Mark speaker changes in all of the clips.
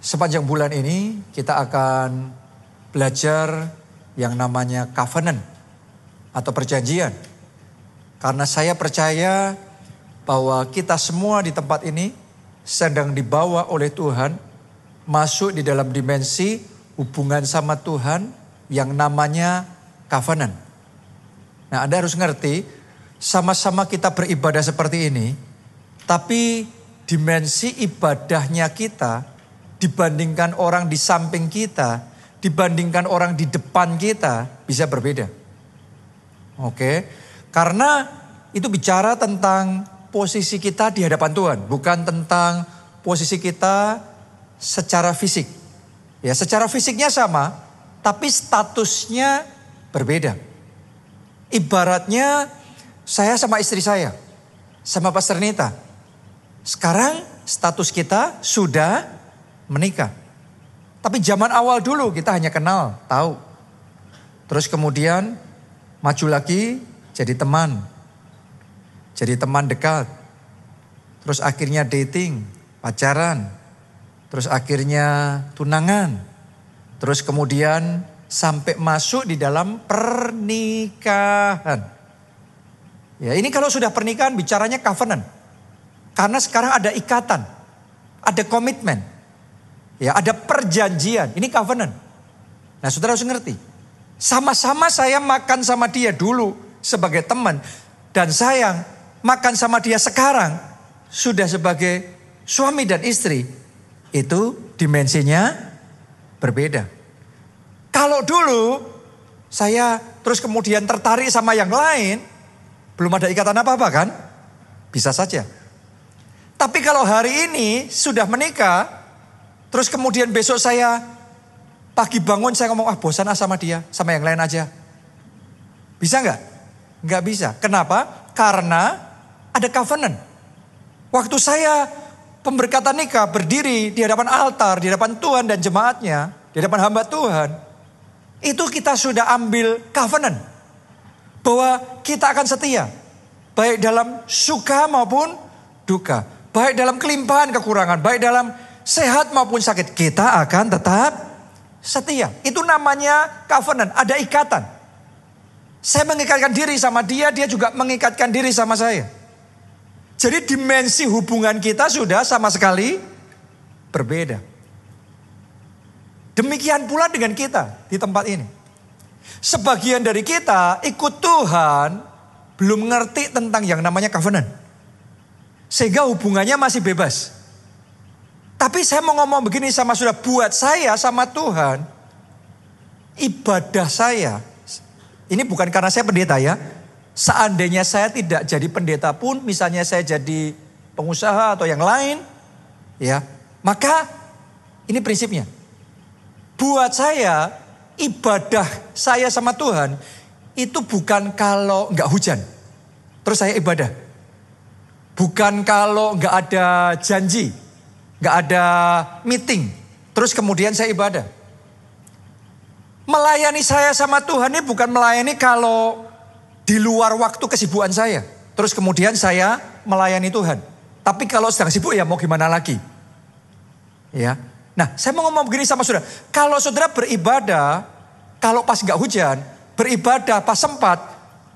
Speaker 1: Sepanjang bulan ini kita akan belajar yang namanya covenant atau perjanjian. Karena saya percaya bahwa kita semua di tempat ini sedang dibawa oleh Tuhan masuk di dalam dimensi hubungan sama Tuhan yang namanya covenant. Nah, Anda harus ngerti, sama-sama kita beribadah seperti ini, tapi dimensi ibadahnya kita dibandingkan orang di samping kita, dibandingkan orang di depan kita bisa berbeda. Oke, karena itu bicara tentang posisi kita di hadapan Tuhan, bukan tentang posisi kita secara fisik. Ya, secara fisiknya sama, tapi statusnya berbeda. Ibaratnya saya sama istri saya, sama Pastor Nita. Sekarang status kita sudah menikah. Tapi zaman awal dulu kita hanya kenal, tahu. Terus kemudian maju lagi jadi teman. Jadi teman dekat. Terus akhirnya dating, pacaran. Terus akhirnya tunangan. Terus kemudian sampai masuk di dalam pernikahan. Ya, ini kalau sudah pernikahan bicaranya covenant. Karena sekarang ada ikatan, ada komitmen. Ya, ada perjanjian, ini covenant. Nah, saudara harus ngerti. Sama-sama saya makan sama dia dulu sebagai teman. Dan sayang, makan sama dia sekarang sudah sebagai suami dan istri. Itu dimensinya berbeda. Kalau dulu saya terus kemudian tertarik sama yang lain, belum ada ikatan apa-apa kan? Bisa saja. Tapi kalau hari ini sudah menikah, terus kemudian besok saya pagi bangun saya ngomong, bosan sama dia, sama yang lain aja. Bisa nggak? Nggak bisa. Kenapa? Karena ada covenant. Waktu saya pemberkatan nikah berdiri di hadapan altar, di hadapan Tuhan dan jemaatnya, di hadapan hamba Tuhan, itu kita sudah ambil covenant. Bahwa kita akan setia. Baik dalam suka maupun duka. Baik dalam kelimpahan kekurangan, baik dalam sehat maupun sakit, kita akan tetap setia. Itu namanya covenant, ada ikatan. Saya mengikatkan diri sama dia, dia juga mengikatkan diri sama saya. Jadi dimensi hubungan kita sudah sama sekali berbeda. Demikian pula dengan kita di tempat ini. Sebagian dari kita ikut Tuhan belum ngerti tentang yang namanya covenant. Sehingga hubungannya masih bebas. Tapi saya mau ngomong begini sama saudara, buat saya sama Tuhan, ibadah saya, ini bukan karena saya pendeta ya. Seandainya saya tidak jadi pendeta pun, misalnya saya jadi pengusaha atau yang lain, ya, maka ini prinsipnya. Buat saya, ibadah saya sama Tuhan, itu bukan kalau nggak hujan, terus saya ibadah. Bukan kalau nggak ada janji, nggak ada meeting, terus kemudian saya ibadah. Melayani saya sama Tuhan ini bukan melayani kalau di luar waktu kesibukan saya, terus kemudian saya melayani Tuhan. Tapi kalau sedang sibuk ya mau gimana lagi? Ya. Nah, saya mau ngomong begini sama saudara. Kalau saudara beribadah, kalau pas nggak hujan, beribadah pas sempat,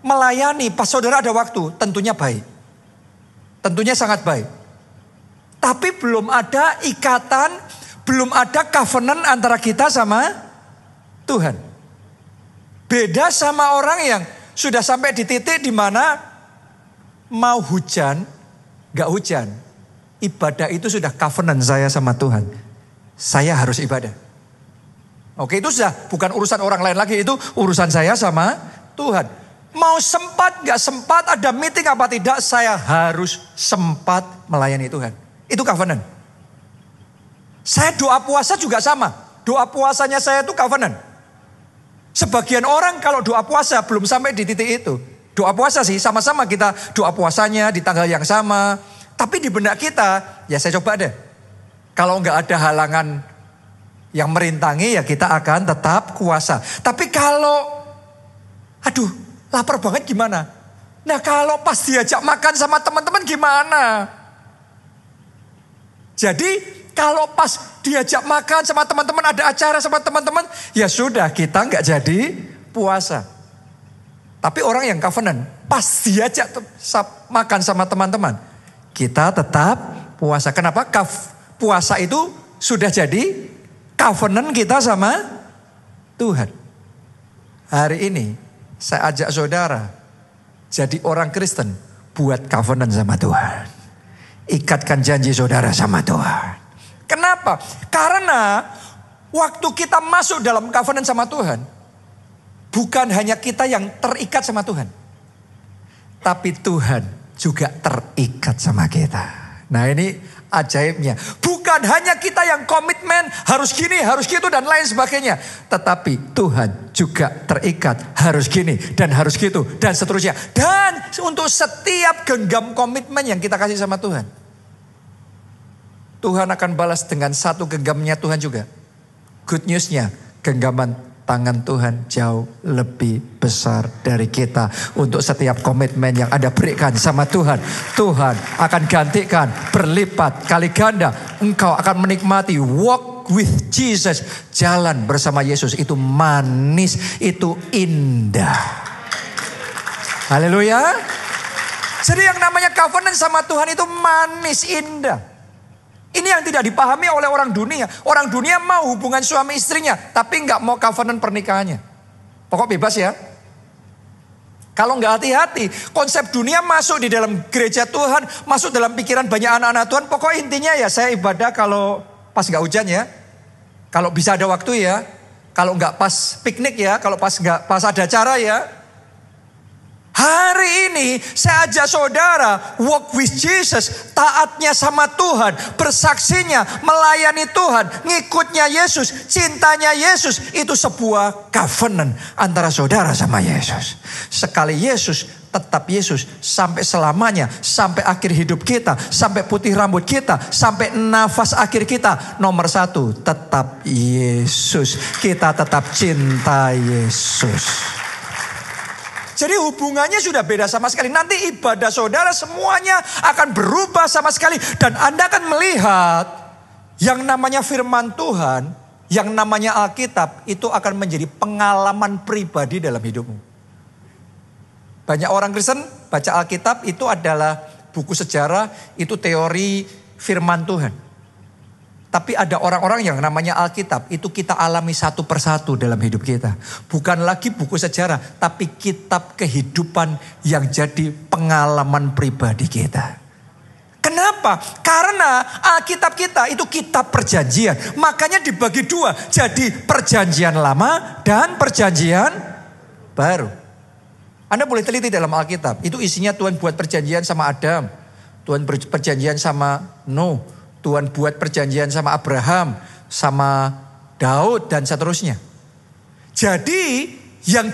Speaker 1: melayani pas saudara ada waktu, tentunya baik. Tentunya sangat baik. Tapi belum ada ikatan, belum ada covenant antara kita sama Tuhan. Beda sama orang yang sudah sampai di titik di mana mau hujan, gak hujan. Ibadah itu sudah covenant saya sama Tuhan. Saya harus ibadah. Oke, itu sudah bukan urusan orang lain lagi, itu urusan saya sama Tuhan. Mau sempat gak sempat, ada meeting apa tidak, saya harus sempat melayani Tuhan. Itu covenant. Saya doa puasa juga sama. Doa puasanya saya itu covenant. Sebagian orang kalau doa puasa belum sampai di titik itu. Doa puasa sih sama-sama kita doa puasanya di tanggal yang sama. Tapi di benak kita, ya saya coba deh. Kalau nggak ada halangan yang merintangi, ya kita akan tetap puasa. Tapi kalau, lapar banget gimana? Nah kalau pas diajak makan sama teman-teman gimana? Jadi Kalau pas diajak makan sama teman-teman, ada acara sama teman-teman, ya sudah kita nggak jadi puasa. Tapi orang yang covenant, pas diajak makan sama teman-teman, kita tetap puasa. Kenapa? Puasa itu sudah jadi covenant kita sama Tuhan. Hari ini saya ajak saudara jadi orang Kristen, buat covenant sama Tuhan. Ikatkan janji saudara sama Tuhan. Kenapa? Karena waktu kita masuk dalam covenant sama Tuhan, bukan hanya kita yang terikat sama Tuhan, tapi Tuhan juga terikat sama kita. Nah ini ajaibnya. Bukan hanya kita yang komitmen harus gini, harus gitu dan lain sebagainya. Tetapi Tuhan juga terikat harus gini dan harus gitu dan seterusnya. Dan untuk setiap genggam komitmen yang kita kasih sama Tuhan, Tuhan akan balas dengan satu genggamnya Tuhan juga. Good newsnya, genggaman tangan Tuhan jauh lebih besar dari kita. Untuk setiap komitmen yang Anda berikan sama Tuhan, Tuhan akan gantikan berlipat kali ganda. Engkau akan menikmati walk with Jesus. Jalan bersama Yesus itu manis, itu indah. Haleluya. Jadi yang namanya covenant sama Tuhan itu manis, indah. Ini yang tidak dipahami oleh orang dunia. Orang dunia mau hubungan suami istrinya, tapi nggak mau covenant pernikahannya. Pokok bebas ya. Kalau nggak hati-hati, konsep dunia masuk di dalam gereja Tuhan, masuk dalam pikiran banyak anak-anak Tuhan. Pokok intinya ya saya ibadah kalau pas nggak hujan ya, kalau bisa ada waktu ya, kalau nggak pas piknik ya, kalau nggak pas ada acara ya. Hari ini saya ajak saudara walk with Jesus, taatnya sama Tuhan, bersaksinya, melayani Tuhan, ngikutnya Yesus, cintanya Yesus. Itu sebuah covenant antara saudara sama Yesus. Sekali Yesus, tetap Yesus sampai selamanya, sampai akhir hidup kita, sampai putih rambut kita, sampai nafas akhir kita. Nomor satu, tetap Yesus. Kita tetap cinta Yesus. Jadi hubungannya sudah beda sama sekali. Nanti ibadah saudara semuanya akan berubah sama sekali. Dan Anda akan melihat yang namanya firman Tuhan, yang namanya Alkitab, itu akan menjadi pengalaman pribadi dalam hidupmu. Banyak orang Kristen baca Alkitab itu adalah buku sejarah, itu teori firman Tuhan. Tapi ada orang-orang yang namanya Alkitab, itu kita alami satu persatu dalam hidup kita. Bukan lagi buku sejarah, tapi kitab kehidupan yang jadi pengalaman pribadi kita. Kenapa? Karena Alkitab kita itu kitab perjanjian. Makanya dibagi dua, jadi perjanjian lama dan perjanjian baru. Anda boleh teliti dalam Alkitab, itu isinya Tuhan buat perjanjian sama Adam, Tuhan perjanjian sama Nuh, Tuhan buat perjanjian sama Abraham, sama Daud dan seterusnya. Jadi yang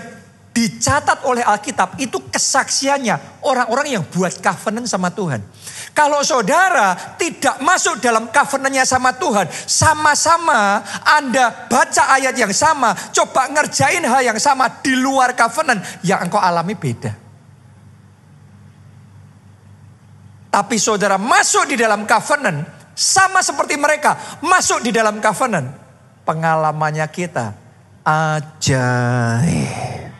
Speaker 1: dicatat oleh Alkitab itu kesaksiannya orang-orang yang buat covenant sama Tuhan. Kalau saudara tidak masuk dalam covenantnya sama Tuhan, sama-sama Anda baca ayat yang sama, coba ngerjain hal yang sama di luar covenant, yang engkau alami beda. Tapi saudara masuk di dalam covenant, sama seperti mereka masuk di dalam covenant, pengalamannya kita ajaib.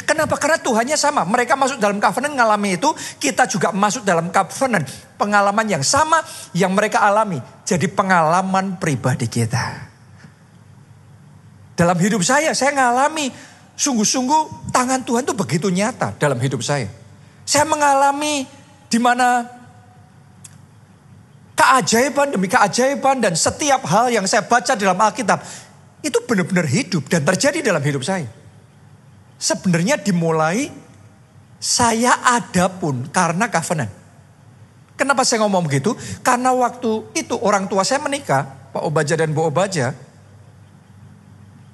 Speaker 1: Kenapa? Karena Tuhannya sama. Mereka masuk dalam covenant ngalami itu, kita juga masuk dalam covenant. Pengalaman yang sama yang mereka alami jadi pengalaman pribadi kita. Dalam hidup saya ngalami sungguh-sungguh tangan Tuhan itu begitu nyata dalam hidup saya. Saya mengalami di mana keajaiban demi keajaiban, dan setiap hal yang saya baca dalam Alkitab itu benar-benar hidup dan terjadi dalam hidup saya. Sebenarnya dimulai saya ada pun karena covenant. Kenapa saya ngomong begitu? Karena waktu itu orang tua saya menikah, Pak Obaja dan Bu Obaja.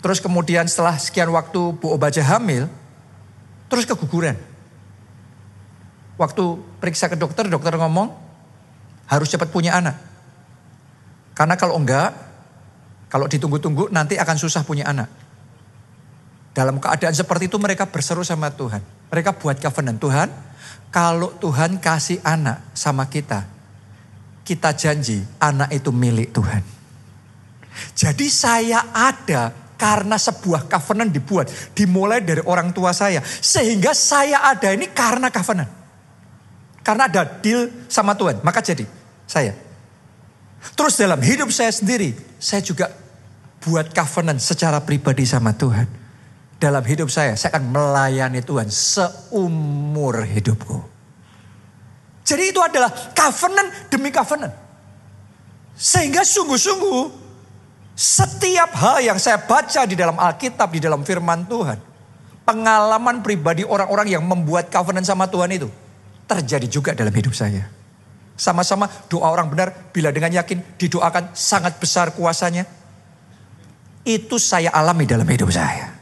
Speaker 1: Terus kemudian setelah sekian waktu Bu Obaja hamil, terus keguguran. Waktu periksa ke dokter, dokter ngomong harus cepat punya anak. Karena kalau enggak, kalau ditunggu-tunggu nanti akan susah punya anak. Dalam keadaan seperti itu mereka berseru sama Tuhan. Mereka buat covenant, Tuhan, kalau Tuhan kasih anak sama kita, kita janji anak itu milik Tuhan. Jadi saya ada karena sebuah covenant dibuat. Dimulai dari orang tua saya. Sehingga saya ada ini karena covenant. Karena ada deal sama Tuhan. Maka jadi saya. Terus dalam hidup saya sendiri. Saya juga buat covenant secara pribadi sama Tuhan. Dalam hidup saya akan melayani Tuhan seumur hidupku. Jadi itu adalah covenant demi covenant. Sehingga sungguh-sungguh setiap hal yang saya baca di dalam Alkitab, di dalam firman Tuhan. Pengalaman pribadi orang-orang yang membuat covenant sama Tuhan itu terjadi juga dalam hidup saya. Sama-sama doa orang benar bila dengan yakin didoakan sangat besar kuasanya. Itu saya alami dalam hidup saya.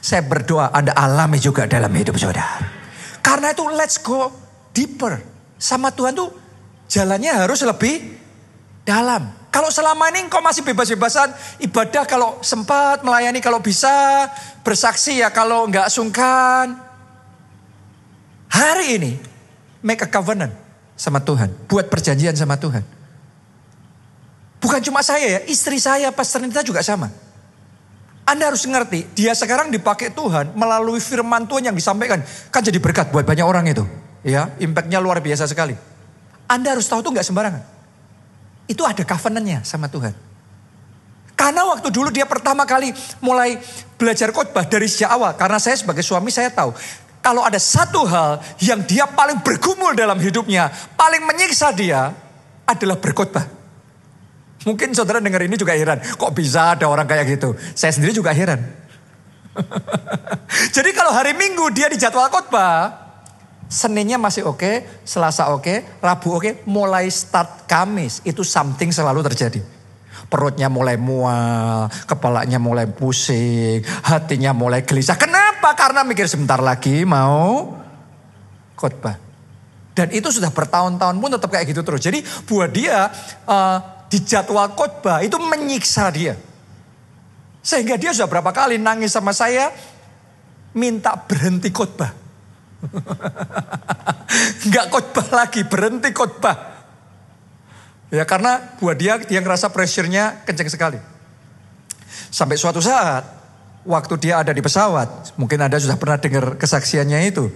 Speaker 1: Saya berdoa Anda alami juga dalam hidup saudara. Karena itu let's go deeper. Sama Tuhan tuh jalannya harus lebih dalam. Kalau selama ini engkau masih bebas-bebasan ibadah kalau sempat melayani kalau bisa. Bersaksi ya kalau enggak sungkan. Hari ini make a covenant sama Tuhan. Buat perjanjian sama Tuhan. Bukan cuma saya ya, istri saya Pastor Nita juga sama. Anda harus ngerti, dia sekarang dipakai Tuhan melalui firman Tuhan yang disampaikan. Kan jadi berkat buat banyak orang itu. Ya, impactnya luar biasa sekali. Anda harus tahu itu enggak sembarangan. Itu ada covenantnya sama Tuhan. Karena waktu dulu dia pertama kali mulai belajar khotbah dari sejak awal. Karena saya sebagai suami saya tahu. Kalau ada satu hal yang dia paling bergumul dalam hidupnya. Paling menyiksa dia adalah berkhotbah. Mungkin saudara dengar ini juga heran. Kok bisa ada orang kayak gitu? Saya sendiri juga heran. Jadi kalau hari Minggu dia di jadwal khotbah. Seninnya masih oke, Selasa oke, Rabu oke, mulai start Kamis itu something selalu terjadi. Perutnya mulai mual, kepalanya mulai pusing, hatinya mulai gelisah. Kenapa? Karena mikir sebentar lagi mau khotbah. Dan itu sudah bertahun-tahun pun tetap kayak gitu terus. Jadi buat dia di jadwal khotbah itu menyiksa dia. Sehingga dia sudah berapa kali nangis sama saya minta berhenti khotbah. Enggak khotbah lagi, berhenti khotbah. Ya karena buat dia ngerasa pressure-nya kenceng sekali. Sampai suatu saat, waktu dia ada di pesawat, mungkin Anda sudah pernah dengar kesaksiannya itu.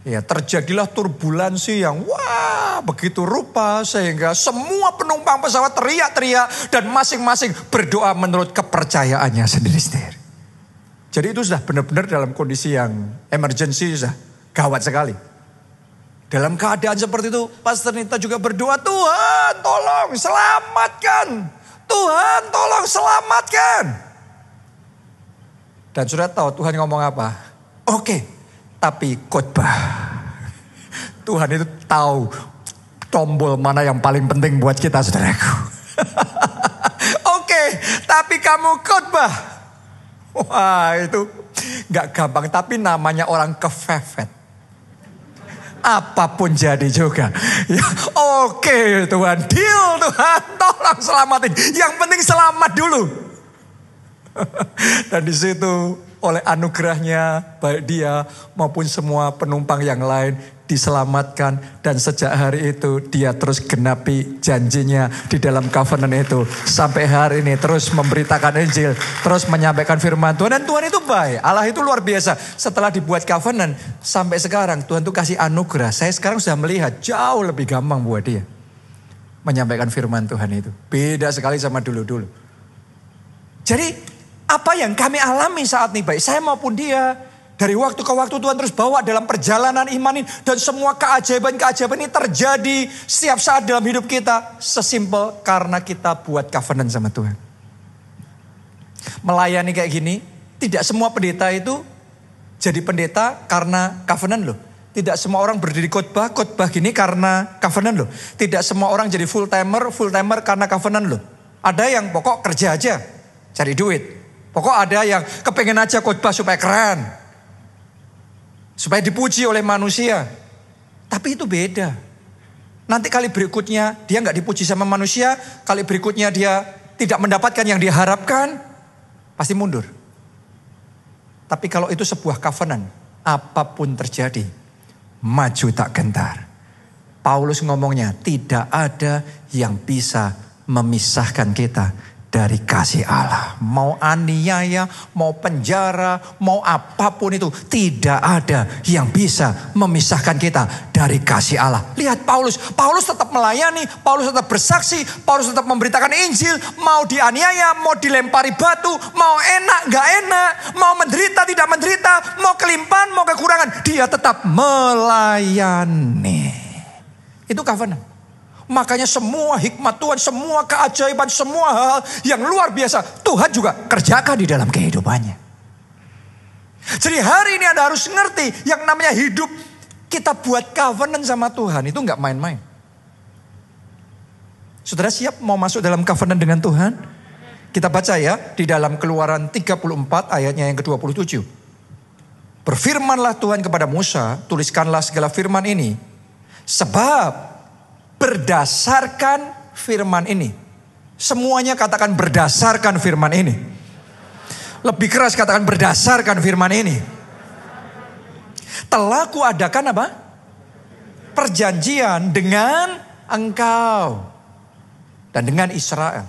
Speaker 1: Ya terjadilah turbulensi yang begitu rupa sehingga semua penumpang pesawat teriak-teriak dan masing-masing berdoa menurut kepercayaannya sendiri-sendiri. Jadi itu sudah benar-benar dalam kondisi yang emergency, sudah gawat sekali. Dalam keadaan seperti itu, Pastor Nita juga berdoa, Tuhan tolong selamatkan. Tuhan tolong selamatkan. Dan sudah tahu Tuhan ngomong apa? Oke, tapi khotbah. Tuhan itu tahu tombol mana yang paling penting buat kita saudaraku. Oke, tapi kamu khotbah. Wah itu gak gampang, tapi namanya orang kefefet. Apapun jadi juga. Ya, oke Tuhan, deal Tuhan, tolong selamatin. Yang penting selamat dulu. Dan di situ oleh anugerahnya baik dia maupun semua penumpang yang lain diselamatkan. Dan sejak hari itu dia terus genapi janjinya di dalam covenant itu. Sampai hari ini terus memberitakan Injil, terus menyampaikan firman Tuhan. Dan Tuhan itu baik, Allah itu luar biasa. Setelah dibuat covenant sampai sekarang Tuhan itu kasih anugerah. Saya sekarang sudah melihat jauh lebih gampang buat dia menyampaikan firman Tuhan itu. Beda sekali sama dulu-dulu. Jadi apa yang kami alami saat ini baik saya maupun dia. Dari waktu ke waktu Tuhan terus bawa dalam perjalanan iman ini. Dan semua keajaiban-keajaiban ini terjadi setiap saat dalam hidup kita. Sesimpel karena kita buat covenant sama Tuhan. Melayani kayak gini. Tidak semua pendeta itu jadi pendeta karena covenant loh. Tidak semua orang berdiri khotbah gini karena covenant loh. Tidak semua orang jadi full timer karena covenant loh. Ada yang pokok kerja aja, cari duit. Pokok ada yang kepengen aja khotbah supaya keren. Supaya dipuji oleh manusia. Tapi itu beda. Nanti kali berikutnya dia gak dipuji sama manusia. Kali berikutnya dia tidak mendapatkan yang diharapkan. Pasti mundur. Tapi kalau itu sebuah covenant. Apapun terjadi. Maju tak gentar. Paulus ngomongnya, tidak ada yang bisa memisahkan kita dari kasih Allah. Mau aniaya, mau penjara, mau apapun itu, tidak ada yang bisa memisahkan kita dari kasih Allah. Lihat Paulus tetap melayani, Paulus tetap bersaksi, Paulus tetap memberitakan Injil. Mau dianiaya, mau dilempari batu, mau enak, gak enak, mau menderita, tidak menderita, mau kelimpahan, mau kekurangan, dia tetap melayani. Itu covenant. Makanya semua hikmat Tuhan, semua keajaiban, semua hal yang luar biasa Tuhan juga kerjakan di dalam kehidupannya. Jadi hari ini Anda harus ngerti yang namanya hidup kita buat covenant sama Tuhan itu nggak main-main. Saudara siap mau masuk dalam covenant dengan Tuhan? Kita baca ya di dalam Keluaran 34 ayatnya yang ke-27. Berfirmanlah Tuhan kepada Musa, tuliskanlah segala firman ini. Sebab berdasarkan firman ini. Semuanya katakan berdasarkan firman ini. Lebih keras katakan berdasarkan firman ini. Telah kuadakan apa? Perjanjian dengan engkau. Dan dengan Israel.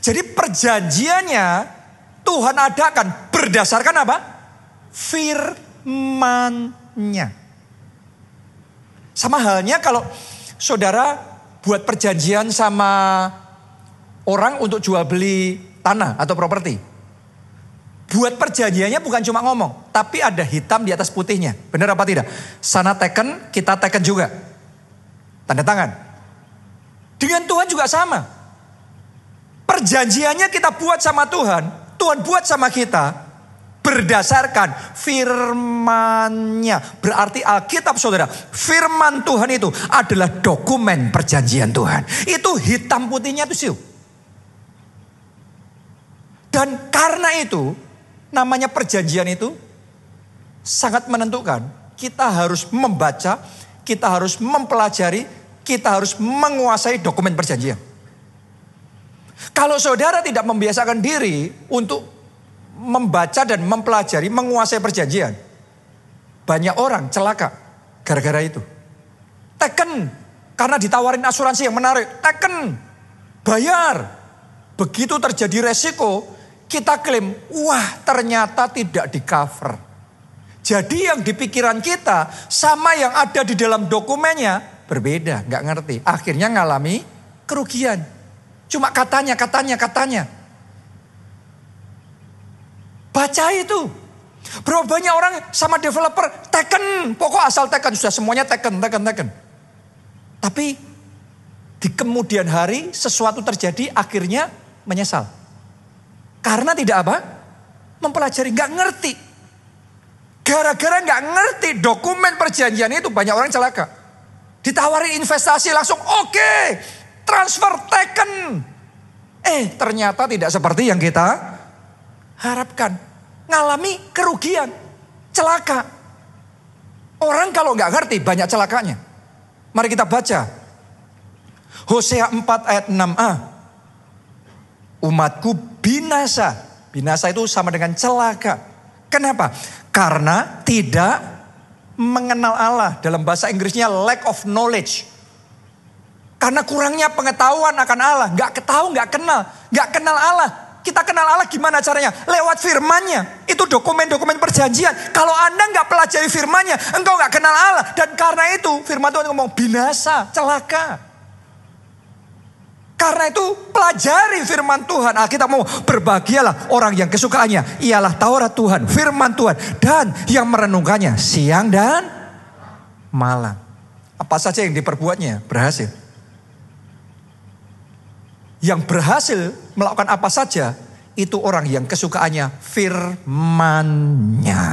Speaker 1: Jadi perjanjiannya Tuhan adakan berdasarkan apa? Firman-Nya. Sama halnya kalau saudara buat perjanjian sama orang untuk jual beli tanah atau properti. Buat perjanjiannya bukan cuma ngomong, tapi ada hitam di atas putihnya. Benar apa tidak? Sana teken, kita teken juga. Tanda tangan. Dengan Tuhan juga sama. Perjanjiannya kita buat sama Tuhan, Tuhan buat sama kita. Berdasarkan firman-Nya. Berarti Alkitab saudara, firman Tuhan itu adalah dokumen perjanjian Tuhan. Itu hitam putihnya itu siu. Dan karena itu, namanya perjanjian itu sangat menentukan. Kita harus membaca, kita harus mempelajari, kita harus menguasai dokumen perjanjian. Kalau saudara tidak membiasakan diri untuk membaca dan mempelajari, menguasai perjanjian, banyak orang celaka gara-gara itu. Teken, karena ditawarin asuransi yang menarik, teken, bayar. Begitu terjadi resiko, kita klaim, wah ternyata tidak di cover. Jadi yang di pikiran kita sama yang ada di dalam dokumennya berbeda, nggak ngerti. Akhirnya ngalami kerugian. Cuma katanya. Baca itu. Berapa banyak orang sama developer teken. Pokok asal teken. Sudah semuanya teken. Tapi di kemudian hari sesuatu terjadi akhirnya menyesal. Karena tidak apa? Mempelajari. Gak ngerti. Gara-gara gak ngerti dokumen perjanjian itu banyak orang celaka. Ditawari investasi langsung oke. Transfer teken. Ternyata tidak seperti yang kita harapkan, ngalami kerugian, celaka. Orang kalau nggak ngerti banyak celakanya. Mari kita baca Hosea 4 ayat 6a. Umatku binasa. Binasa itu sama dengan celaka. Kenapa? Karena tidak mengenal Allah. Dalam bahasa Inggrisnya lack of knowledge. Karena kurangnya pengetahuan akan Allah. Nggak tahu, nggak kenal Allah. Kita kenal Allah gimana caranya? Lewat firman-Nya. Itu dokumen-dokumen perjanjian. Kalau Anda nggak pelajari firman-Nya, engkau nggak kenal Allah. Dan karena itu firman Tuhan ngomong binasa, celaka. Karena itu pelajari firman Tuhan. Kita mau berbahagialah orang yang kesukaannya ialah Taurat Tuhan, firman Tuhan. Dan yang merenungkannya siang dan malam. Apa saja yang diperbuatnya berhasil. Yang berhasil melakukan apa saja, itu orang yang kesukaannya firman-Nya.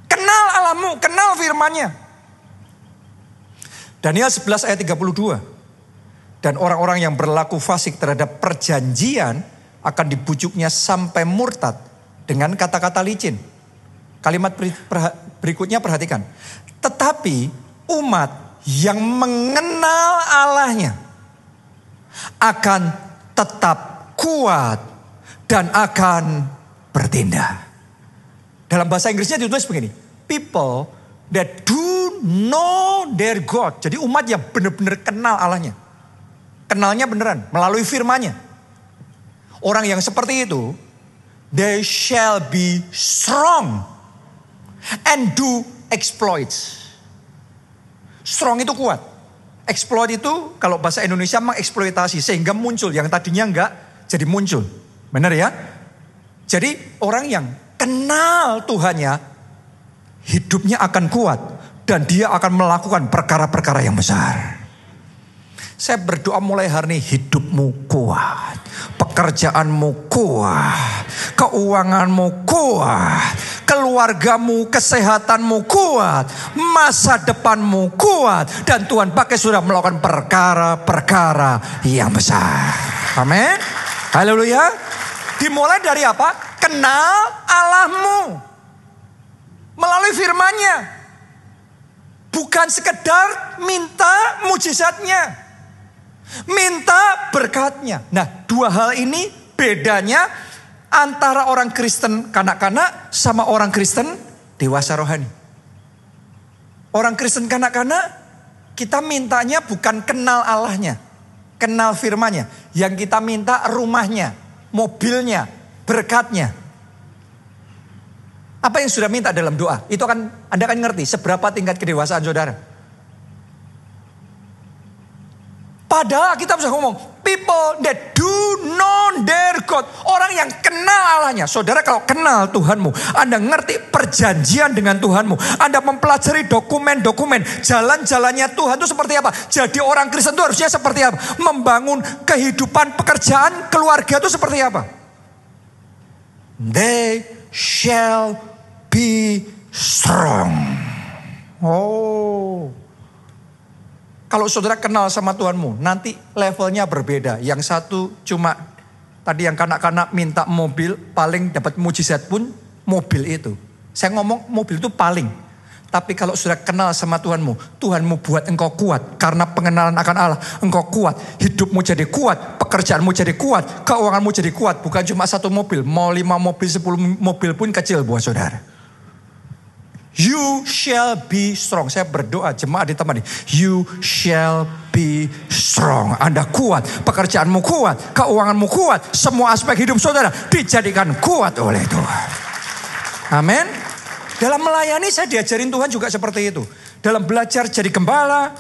Speaker 1: Kenal Allahmu, kenal firman-Nya. Daniel 11 ayat 32. Dan orang-orang yang berlaku fasik terhadap perjanjian akan dibujuknya sampai murtad dengan kata-kata licin. Kalimat berikutnya perhatikan. Tetapi umat yang mengenal Allahnya akan tetap kuat dan akan bertindak. Dalam bahasa Inggrisnya ditulis begini. People that do know their God. Jadi umat yang benar-benar kenal Allahnya. Kenalnya beneran melalui firman-Nya. Orang yang seperti itu, they shall be strong and do exploits. Strong itu kuat. Exploit itu kalau bahasa Indonesia mengeksploitasi sehingga muncul yang tadinya enggak jadi muncul. Benar ya? Jadi orang yang kenal Tuhannya, hidupnya akan kuat dan dia akan melakukan perkara-perkara yang besar. Saya berdoa mulai hari ini hidupmu kuat, pekerjaanmu kuat, keuanganmu kuat, keluargamu, kesehatanmu kuat, masa depanmu kuat. Dan Tuhan pakai sudah melakukan perkara-perkara yang besar. Amin. Haleluya. Dimulai dari apa? Kenal Allahmu. Melalui firman-Nya. Bukan sekedar minta mujizatnya. Minta berkatnya. Nah, dua hal ini bedanya antara orang Kristen kanak-kanak sama orang Kristen dewasa rohani. Orang Kristen kanak-kanak kita mintanya bukan kenal Allahnya, kenal firman-Nya. Yang kita minta rumahnya, mobilnya, berkatnya. Apa yang sudah minta dalam doa? Itu akan Anda akan ngerti seberapa tingkat kedewasaan saudara. Padahal kita bisa ngomong, people that do know their God. Orang yang kenal Allahnya. Saudara kalau kenal Tuhanmu, Anda ngerti perjanjian dengan Tuhanmu. Anda mempelajari dokumen-dokumen. Jalan-jalannya Tuhan itu seperti apa. Jadi orang Kristen itu harusnya seperti apa. Membangun kehidupan, pekerjaan, keluarga itu seperti apa. They shall be strong. Oh. Kalau saudara kenal sama Tuhanmu, nanti levelnya berbeda. Yang satu cuma tadi yang kanak-kanak minta mobil, paling dapat mujizat pun mobil itu. Saya ngomong mobil itu paling. Tapi kalau sudah kenal sama Tuhanmu, Tuhanmu buat engkau kuat. Karena pengenalan akan Allah, engkau kuat. Hidupmu jadi kuat, pekerjaanmu jadi kuat, keuanganmu jadi kuat. Bukan cuma satu mobil, mau 5 mobil, 10 mobil pun kecil buat saudara. You shall be strong. Saya berdoa jemaat di tempat ini. You shall be strong. Anda kuat, pekerjaanmu kuat, keuanganmu kuat. Semua aspek hidup saudara dijadikan kuat oleh Tuhan. Amin. Dalam melayani saya diajarin Tuhan juga seperti itu. Dalam belajar jadi gembala,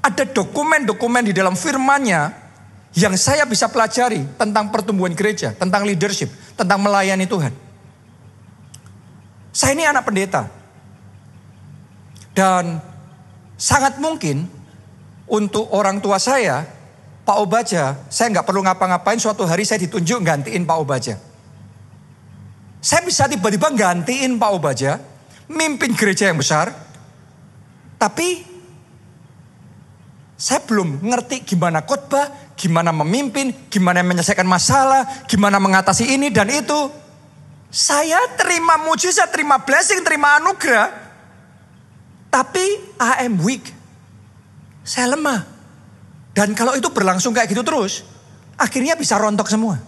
Speaker 1: ada dokumen-dokumen di dalam firman-Nya yang saya bisa pelajari tentang pertumbuhan gereja, tentang leadership, tentang melayani Tuhan. Saya ini anak pendeta. Dan sangat mungkin untuk orang tua saya, Pak Obaja, saya nggak perlu ngapa-ngapain, suatu hari saya ditunjuk gantiin Pak Obaja. Saya bisa tiba-tiba gantiin Pak Obaja, mimpin gereja yang besar. Tapi saya belum ngerti gimana khotbah, gimana memimpin, gimana menyelesaikan masalah, gimana mengatasi ini dan itu. Saya terima mujizat, terima blessing, terima anugerah. Tapi I am weak. Saya lemah. Dan kalau itu berlangsung kayak gitu terus, akhirnya bisa rontok semua.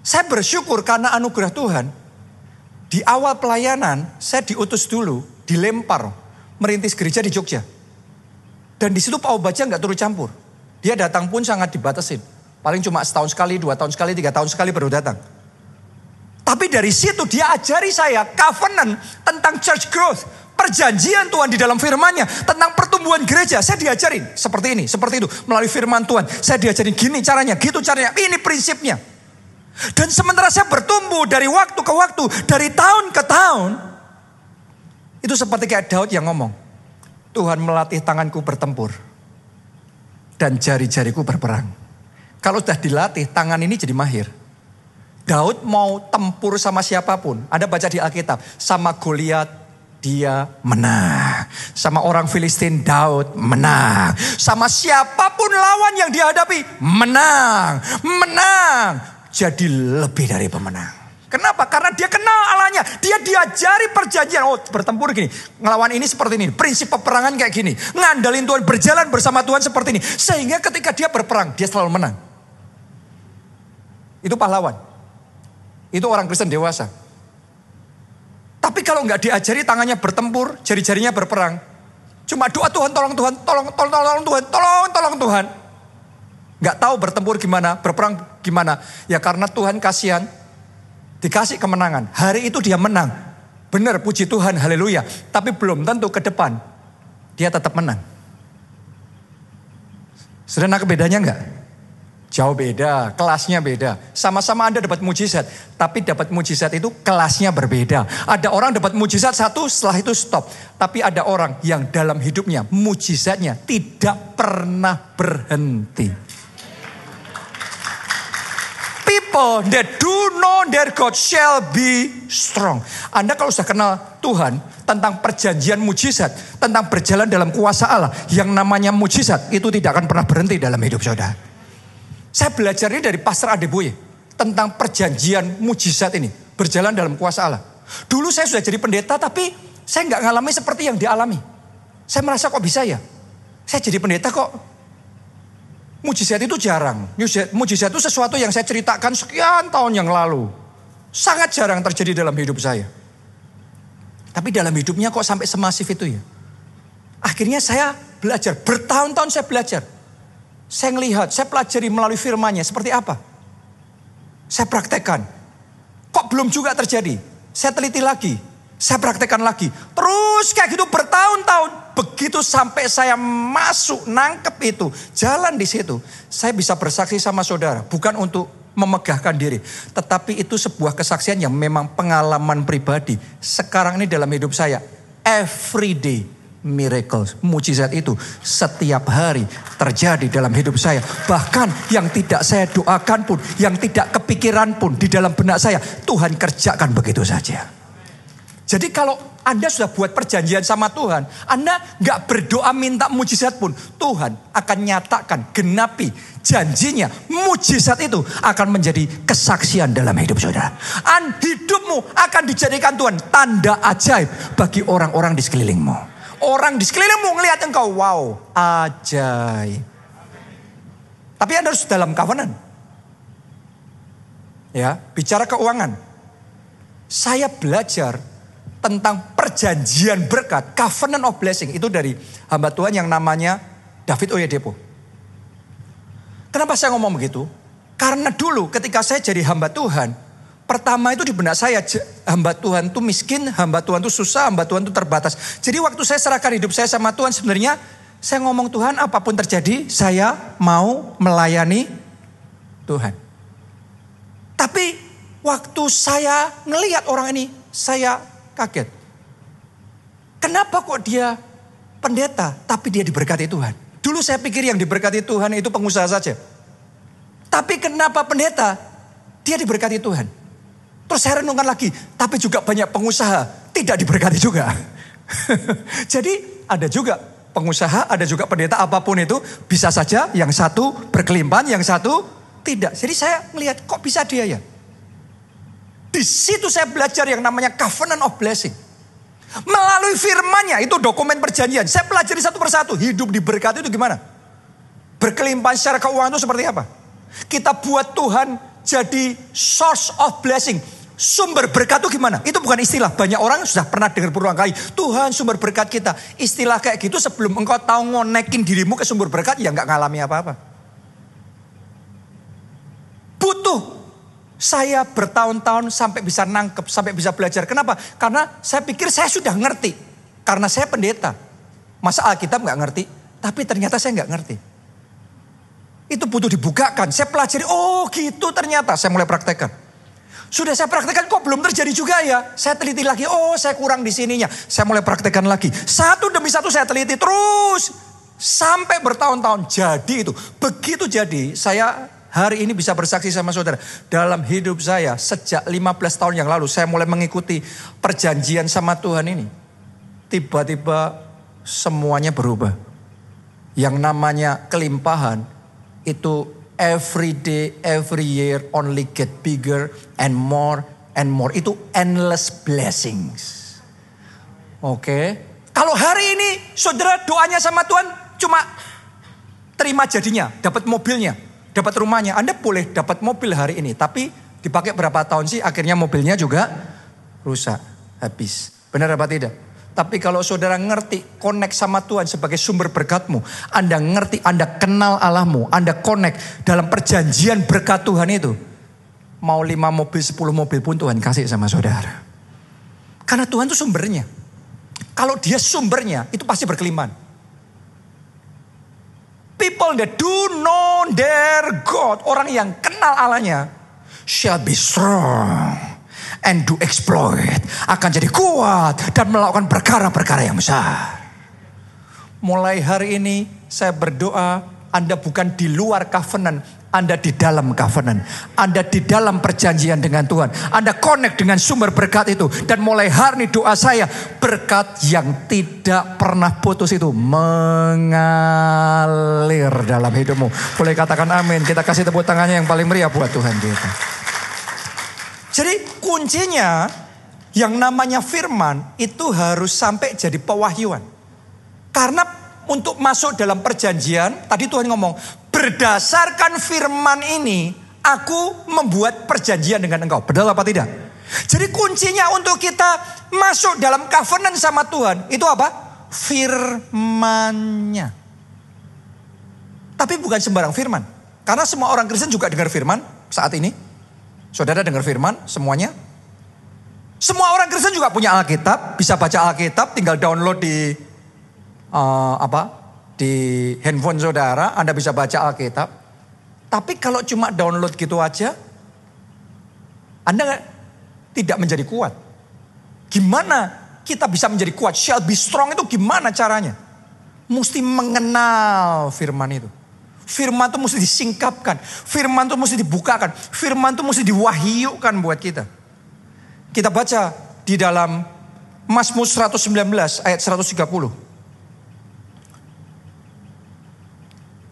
Speaker 1: Saya bersyukur karena anugerah Tuhan. Di awal pelayanan, saya diutus dulu, dilempar, merintis gereja di Jogja. Dan di situ Pak Obaja gak turut campur. Dia datang pun sangat dibatasin. Paling cuma setahun sekali, 2 tahun sekali, 3 tahun sekali baru datang. Tapi dari situ dia ajari saya covenant tentang church growth. Perjanjian Tuhan di dalam firman-Nya. Tentang pertumbuhan gereja. Saya diajarin seperti ini, seperti itu. Melalui firman Tuhan. Saya diajarin gini caranya, gitu caranya. Ini prinsipnya. Dan sementara saya bertumbuh dari waktu ke waktu. Dari tahun ke tahun. Itu seperti kayak Daud yang ngomong. Tuhan melatih tanganku bertempur. Dan jari-jariku berperang. Kalau sudah dilatih, tangan ini jadi mahir. Daud mau tempur sama siapapun. Anda baca di Alkitab. Sama Goliat, dia menang. Sama orang Filistin, Daud menang. Sama siapapun lawan yang dihadapi, menang. Menang. Jadi lebih dari pemenang. Kenapa? Karena dia kenal Allahnya. Dia diajari perjanjian. Oh, bertempur gini. Ngelawan ini seperti ini. Prinsip peperangan kayak gini. Ngandalin Tuhan, berjalan bersama Tuhan seperti ini. Sehingga ketika dia berperang, dia selalu menang. Itu pahlawan. Itu orang Kristen dewasa. Tapi kalau nggak diajari tangannya bertempur, jari-jarinya berperang. Cuma doa Tuhan, tolong Tuhan, tolong Tuhan, tolong Tuhan. Nggak tahu bertempur gimana, berperang gimana. Ya karena Tuhan kasihan, dikasih kemenangan. Hari itu dia menang. Benar, puji Tuhan, haleluya. Tapi belum tentu ke depan dia tetap menang. Sudah nangkep bedanya enggak? Jauh beda, kelasnya beda. Sama-sama Anda dapat mujizat, tapi dapat mujizat itu kelasnya berbeda. Ada orang dapat mujizat satu, setelah itu stop. Tapi ada orang yang dalam hidupnya mujizatnya tidak pernah berhenti. People that do know their God shall be strong. Anda kalau sudah kenal Tuhan, tentang perjanjian mujizat, tentang berjalan dalam kuasa Allah, yang namanya mujizat, itu tidak akan pernah berhenti dalam hidup saudara. Saya belajar ini dari Pastor Adeboye, tentang perjanjian mujizat ini, berjalan dalam kuasa Allah. Dulu saya sudah jadi pendeta, tapi saya nggak ngalami seperti yang dialami. Saya merasa kok bisa ya? Saya jadi pendeta kok mujizat itu jarang. Mujizat itu sesuatu yang saya ceritakan sekian tahun yang lalu. Sangat jarang terjadi dalam hidup saya. Tapi dalam hidupnya kok sampai semasif itu ya. Akhirnya saya belajar, bertahun-tahun saya belajar. Saya ngelihat, saya pelajari melalui firman-Nya seperti apa. Saya praktekkan. Kok belum juga terjadi? Saya teliti lagi. Saya praktekkan lagi. Terus kayak gitu bertahun-tahun. Begitu sampai saya masuk, nangkep itu. Jalan di situ. Saya bisa bersaksi sama saudara. Bukan untuk memegahkan diri. Tetapi itu sebuah kesaksian yang memang pengalaman pribadi. Sekarang ini dalam hidup saya. Everyday miracles, mujizat itu setiap hari terjadi dalam hidup saya. Bahkan yang tidak saya doakan pun, yang tidak kepikiran pun di dalam benak saya, Tuhan kerjakan begitu saja. Jadi kalau Anda sudah buat perjanjian sama Tuhan, Anda gak berdoa minta mujizat pun, Tuhan akan nyatakan, genapi janjinya. Mujizat itu akan menjadi kesaksian dalam hidup saudara. Hidupmu akan dijadikan Tuhan tanda ajaib bagi orang-orang di sekelilingmu. Orang di sekelilingmu ngelihat engkau, wow, ajaib. Tapi Anda harus dalam covenant. Ya, bicara keuangan. Saya belajar tentang perjanjian berkat, covenant of blessing. Itu dari hamba Tuhan yang namanya David Oyedepo. Kenapa saya ngomong begitu? Karena dulu ketika saya jadi hamba Tuhan, pertama itu di benak saya, hamba Tuhan itu miskin, hamba Tuhan itu susah, hamba Tuhan itu terbatas. Jadi waktu saya serahkan hidup saya sama Tuhan, sebenarnya saya ngomong, Tuhan apapun terjadi, saya mau melayani Tuhan. Tapi waktu saya ngelihat orang ini, saya kaget. Kenapa kok dia pendeta, tapi dia diberkati Tuhan? Dulu saya pikir yang diberkati Tuhan itu pengusaha saja. Tapi kenapa pendeta, dia diberkati Tuhan? Terus saya renungkan lagi, tapi juga banyak pengusaha tidak diberkati juga. Jadi ada juga pengusaha, ada juga pendeta, apapun itu bisa saja yang satu berkelimpahan, yang satu tidak. Jadi saya melihat kok bisa dia ya. Di situ saya belajar yang namanya covenant of blessing. Melalui firman-Nya, itu dokumen perjanjian. Saya pelajari satu persatu, hidup diberkati itu gimana? Berkelimpahan secara keuangan itu seperti apa? Kita buat Tuhan jadi source of blessing. Sumber berkat itu gimana? Itu bukan istilah. Banyak orang sudah pernah dengar berulang kali. Tuhan sumber berkat kita. Istilah kayak gitu sebelum engkau tahu ngonekin dirimu ke sumber berkat, ya gak ngalami apa-apa. Butuh saya bertahun-tahun sampai bisa nangkep, sampai bisa belajar. Kenapa? Karena saya pikir saya sudah ngerti. Karena saya pendeta. Masa Alkitab gak ngerti? Tapi ternyata saya gak ngerti. Itu butuh dibukakan. Saya pelajari, oh gitu ternyata. Saya mulai praktekkan. Sudah saya praktekkan kok belum terjadi juga ya. Saya teliti lagi, oh saya kurang di sininya. Saya mulai praktekkan lagi. Satu demi satu saya teliti terus. Sampai bertahun-tahun jadi itu. Begitu jadi saya hari ini bisa bersaksi sama saudara. Dalam hidup saya sejak 15 tahun yang lalu saya mulai mengikuti perjanjian sama Tuhan ini. Tiba-tiba semuanya berubah. Yang namanya kelimpahan itu every day, every year only get bigger and more and more. Itu endless blessings. Oke. Kalau hari ini saudara doanya sama Tuhan cuma terima jadinya, dapat mobilnya, dapat rumahnya. Anda boleh dapat mobil hari ini, tapi dipakai berapa tahun sih akhirnya mobilnya juga rusak. habis. Benar apa tidak? Tapi kalau saudara ngerti, connect sama Tuhan sebagai sumber berkatmu. Anda ngerti, Anda kenal Allahmu. Anda connect dalam perjanjian berkat Tuhan itu. Mau 5 mobil, 10 mobil pun Tuhan kasih sama saudara. Karena Tuhan itu sumbernya. Kalau dia sumbernya, itu pasti berkelimpahan. People that do know their God. Orang yang kenal Allahnya. Shall be strong. And do exploit. Akan jadi kuat. Dan melakukan perkara-perkara yang besar. Mulai hari ini saya berdoa. Anda bukan di luar covenant. Anda di dalam covenant. Anda di dalam perjanjian dengan Tuhan. Anda connect dengan sumber berkat itu. Dan mulai hari ini doa saya. Berkat yang tidak pernah putus itu mengalir dalam hidupmu. Boleh katakan amin. Kita kasih tepuk tangannya yang paling meriah buat Tuhan kita. Jadi kuncinya yang namanya firman itu harus sampai jadi pewahyuan. Karena untuk masuk dalam perjanjian, tadi Tuhan ngomong, berdasarkan firman ini aku membuat perjanjian dengan engkau. Betul apa tidak? Jadi kuncinya untuk kita masuk dalam covenant sama Tuhan itu apa? Firman-Nya. Tapi bukan sembarang firman. Karena semua orang Kristen juga dengar firman saat ini. Saudara dengar firman semuanya? Semua orang Kristen juga punya Alkitab, bisa baca Alkitab, tinggal download di di handphone saudara, Anda bisa baca Alkitab. Tapi kalau cuma download gitu aja, Anda tidak menjadi kuat. Gimana kita bisa menjadi kuat? Shall be strong itu gimana caranya? Mesti mengenal firman itu. Firman itu mesti disingkapkan. Firman itu mesti dibukakan. Firman itu mesti diwahyukan buat kita. Kita baca di dalam Mazmur 119 ayat 130.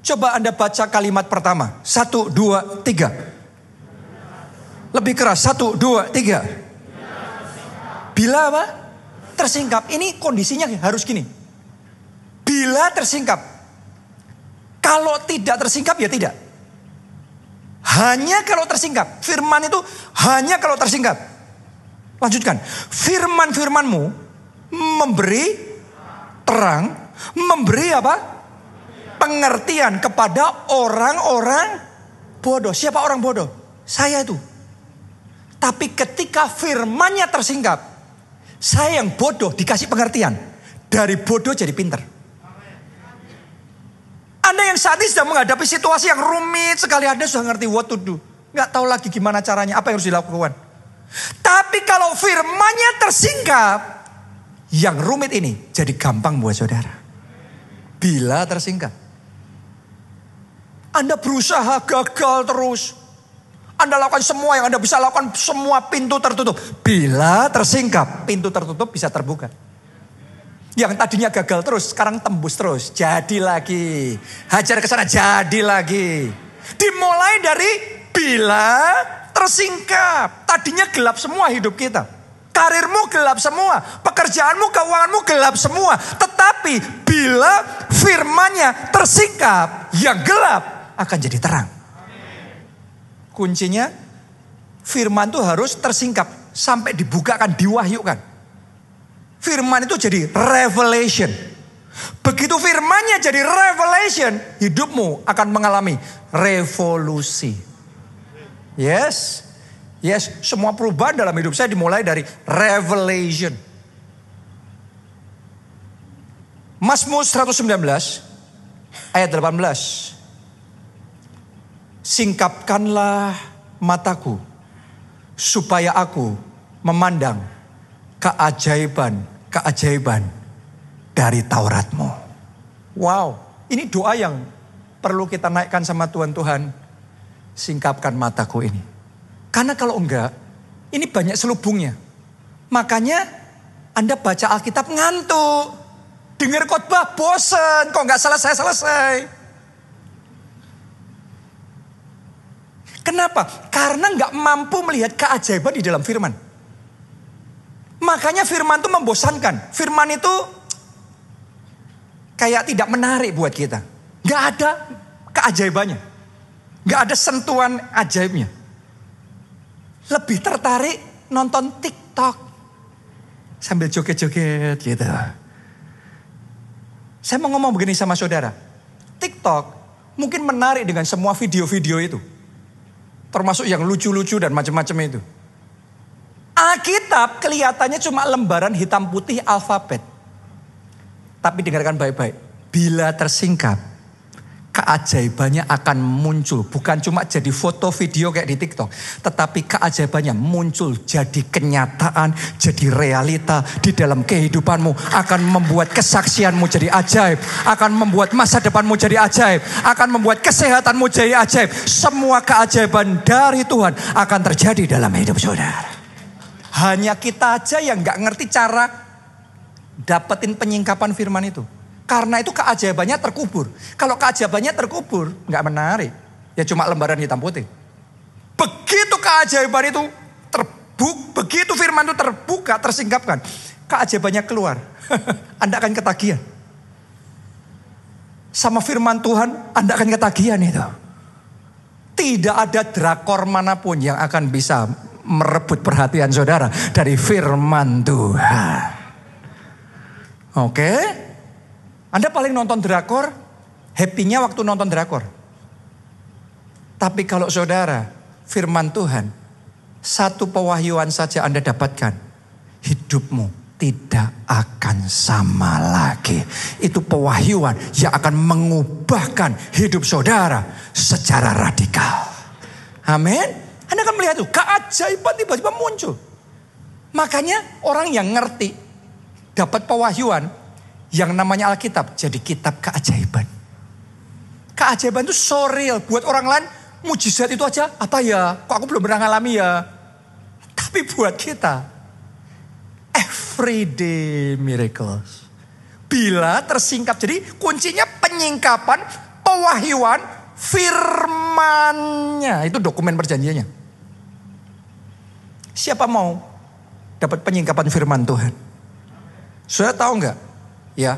Speaker 1: Coba Anda baca kalimat pertama. 1, 2, 3. Lebih keras. 1, 2, 3. Bila apa? Tersingkap. Ini kondisinya harus gini. Bila tersingkap. Kalau tidak tersingkap ya tidak. Hanya kalau tersingkap. Firman itu hanya kalau tersingkap. Lanjutkan. Firman-firmanmu memberi terang. Memberi apa? Pengertian kepada orang-orang bodoh. Siapa orang bodoh? Saya itu. Tapi ketika firmannya tersingkap. Saya yang bodoh dikasih pengertian. Dari bodoh jadi pinter. Anda yang saat ini sedang menghadapi situasi yang rumit sekali. Anda sudah ngerti what to do. Nggak tahu lagi gimana caranya, apa yang harus dilakukan. Tapi kalau firmannya tersingkap, yang rumit ini jadi gampang buat saudara. Bila tersingkap. Anda berusaha gagal terus. Anda lakukan semua yang Anda bisa lakukan, semua pintu tertutup. Bila tersingkap, pintu tertutup bisa terbuka. Yang tadinya gagal terus, sekarang tembus terus. Jadi lagi. Hajar ke sana, jadi lagi. Dimulai dari bila tersingkap. Tadinya gelap semua hidup kita. Karirmu gelap semua. Pekerjaanmu, keuanganmu gelap semua. Tetapi bila firmannya tersingkap, yang gelap akan jadi terang. Kuncinya, firman itu harus tersingkap. Sampai dibukakan, diwahyukan. Firman itu jadi revelation. Begitu firmannya jadi revelation, hidupmu akan mengalami revolusi. Yes. Yes, semua perubahan dalam hidup saya dimulai dari revelation. Mazmur 119 ayat 18. Singkapkanlah mataku supaya aku memandang keajaiban dari Tauratmu. Wow, ini doa yang perlu kita naikkan sama Tuhan. Singkapkan mataku ini. Karena kalau enggak, ini banyak selubungnya. Makanya Anda baca Alkitab ngantuk. Dengar khotbah bosen, kok enggak selesai-selesai. Kenapa? Karena enggak mampu melihat keajaiban di dalam firman. Makanya firman itu membosankan. Firman itu kayak tidak menarik buat kita. Gak ada keajaibannya. Gak ada sentuhan ajaibnya. Lebih tertarik nonton TikTok. Sambil joget-joget gitu. Saya mau ngomong begini sama saudara. TikTok mungkin menarik dengan semua video-video itu. Termasuk yang lucu-lucu dan macam-macam itu. Alkitab kelihatannya cuma lembaran hitam putih alfabet. Tapi dengarkan baik-baik. Bila tersingkap, keajaibannya akan muncul. Bukan cuma jadi foto video kayak di TikTok. Tetapi keajaibannya muncul jadi kenyataan, jadi realita di dalam kehidupanmu. Akan membuat kesaksianmu jadi ajaib. Akan membuat masa depanmu jadi ajaib. Akan membuat kesehatanmu jadi ajaib. Semua keajaiban dari Tuhan akan terjadi dalam hidup saudara. Hanya kita aja yang gak ngerti cara dapetin penyingkapan firman itu. Karena itu keajaibannya terkubur. Kalau keajaibannya terkubur, gak menarik. Ya cuma lembaran hitam putih. Begitu keajaiban itu begitu firman itu terbuka, tersingkapkan, keajaibannya keluar. Anda akan ketagihan. Sama firman Tuhan, Anda akan ketagihan itu. Tidak ada drakor manapun yang akan bisa merebut perhatian saudara dari firman Tuhan. Oke? Anda paling nonton drakor, happy-nya waktu nonton drakor. Tapi kalau saudara, firman Tuhan, satu pewahyuan saja Anda dapatkan, hidupmu tidak akan sama lagi. Itu pewahyuan yang akan mengubahkan hidup saudara secara radikal. Amin. Anda akan melihat tuh, keajaiban tiba-tiba muncul. Makanya orang yang ngerti, dapat pewahyuan, yang namanya Alkitab jadi kitab keajaiban. Keajaiban itu so real. Buat orang lain, mujizat itu aja, apa ya? Kok aku belum pernah ngalami ya? Tapi buat kita, everyday miracles. Bila tersingkap, jadi kuncinya penyingkapan, pewahyuan, firmannya. Itu dokumen perjanjiannya. Siapa mau dapat penyingkapan firman Tuhan? Saudara tahu nggak? Ya,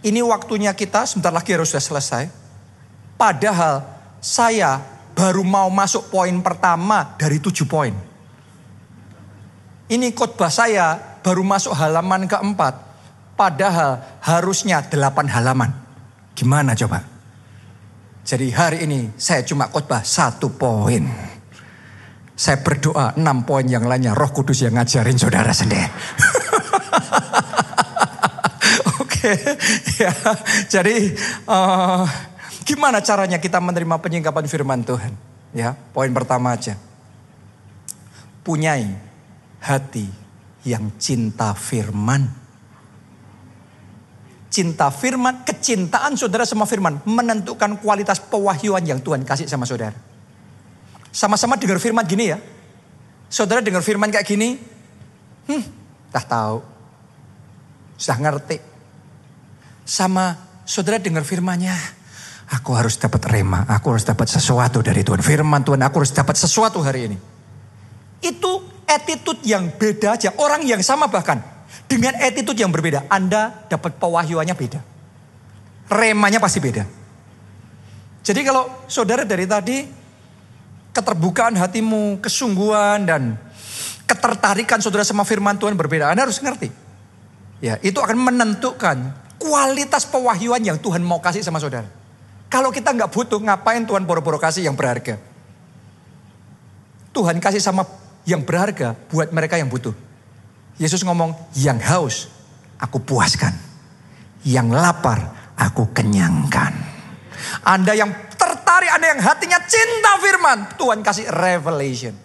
Speaker 1: ini waktunya kita sebentar lagi harus sudah selesai. Padahal saya baru mau masuk poin pertama dari 7 poin. Ini khotbah saya baru masuk halaman keempat. Padahal harusnya 8 halaman. Gimana coba? Jadi hari ini saya cuma khotbah 1 poin. Saya berdoa 6 poin yang lainnya Roh Kudus yang ngajarin saudara sendiri. Oke, ya. Jadi gimana caranya kita menerima penyingkapan firman Tuhan? Ya, poin pertama aja. Punyai hati yang cinta firman. Cinta firman, kecintaan saudara sama firman menentukan kualitas pewahyuan yang Tuhan kasih sama saudara. Sama-sama dengar firman gini ya. Saudara dengar firman kayak gini. Dah tahu. Sudah ngerti. Sama saudara dengar firmannya. Aku harus dapat rema. Aku harus dapat sesuatu dari Tuhan. Firman Tuhan, aku harus dapat sesuatu hari ini. Itu attitude yang beda aja. Orang yang sama bahkan. Dengan attitude yang berbeda. Anda dapat pewahyuannya beda. Remanya pasti beda. Jadi kalau saudara dari tadi, keterbukaan hatimu, kesungguhan dan ketertarikan saudara sama firman Tuhan berbeda. Anda harus ngerti. Ya, itu akan menentukan kualitas pewahyuan yang Tuhan mau kasih sama saudara. Kalau kita nggak butuh, ngapain Tuhan boro-boro kasih yang berharga? Tuhan kasih sama yang berharga buat mereka yang butuh. Yesus ngomong, yang haus aku puaskan. Yang lapar aku kenyangkan. Anda yang tertarik, Anda yang hatinya cinta firman, Tuhan kasih revelation.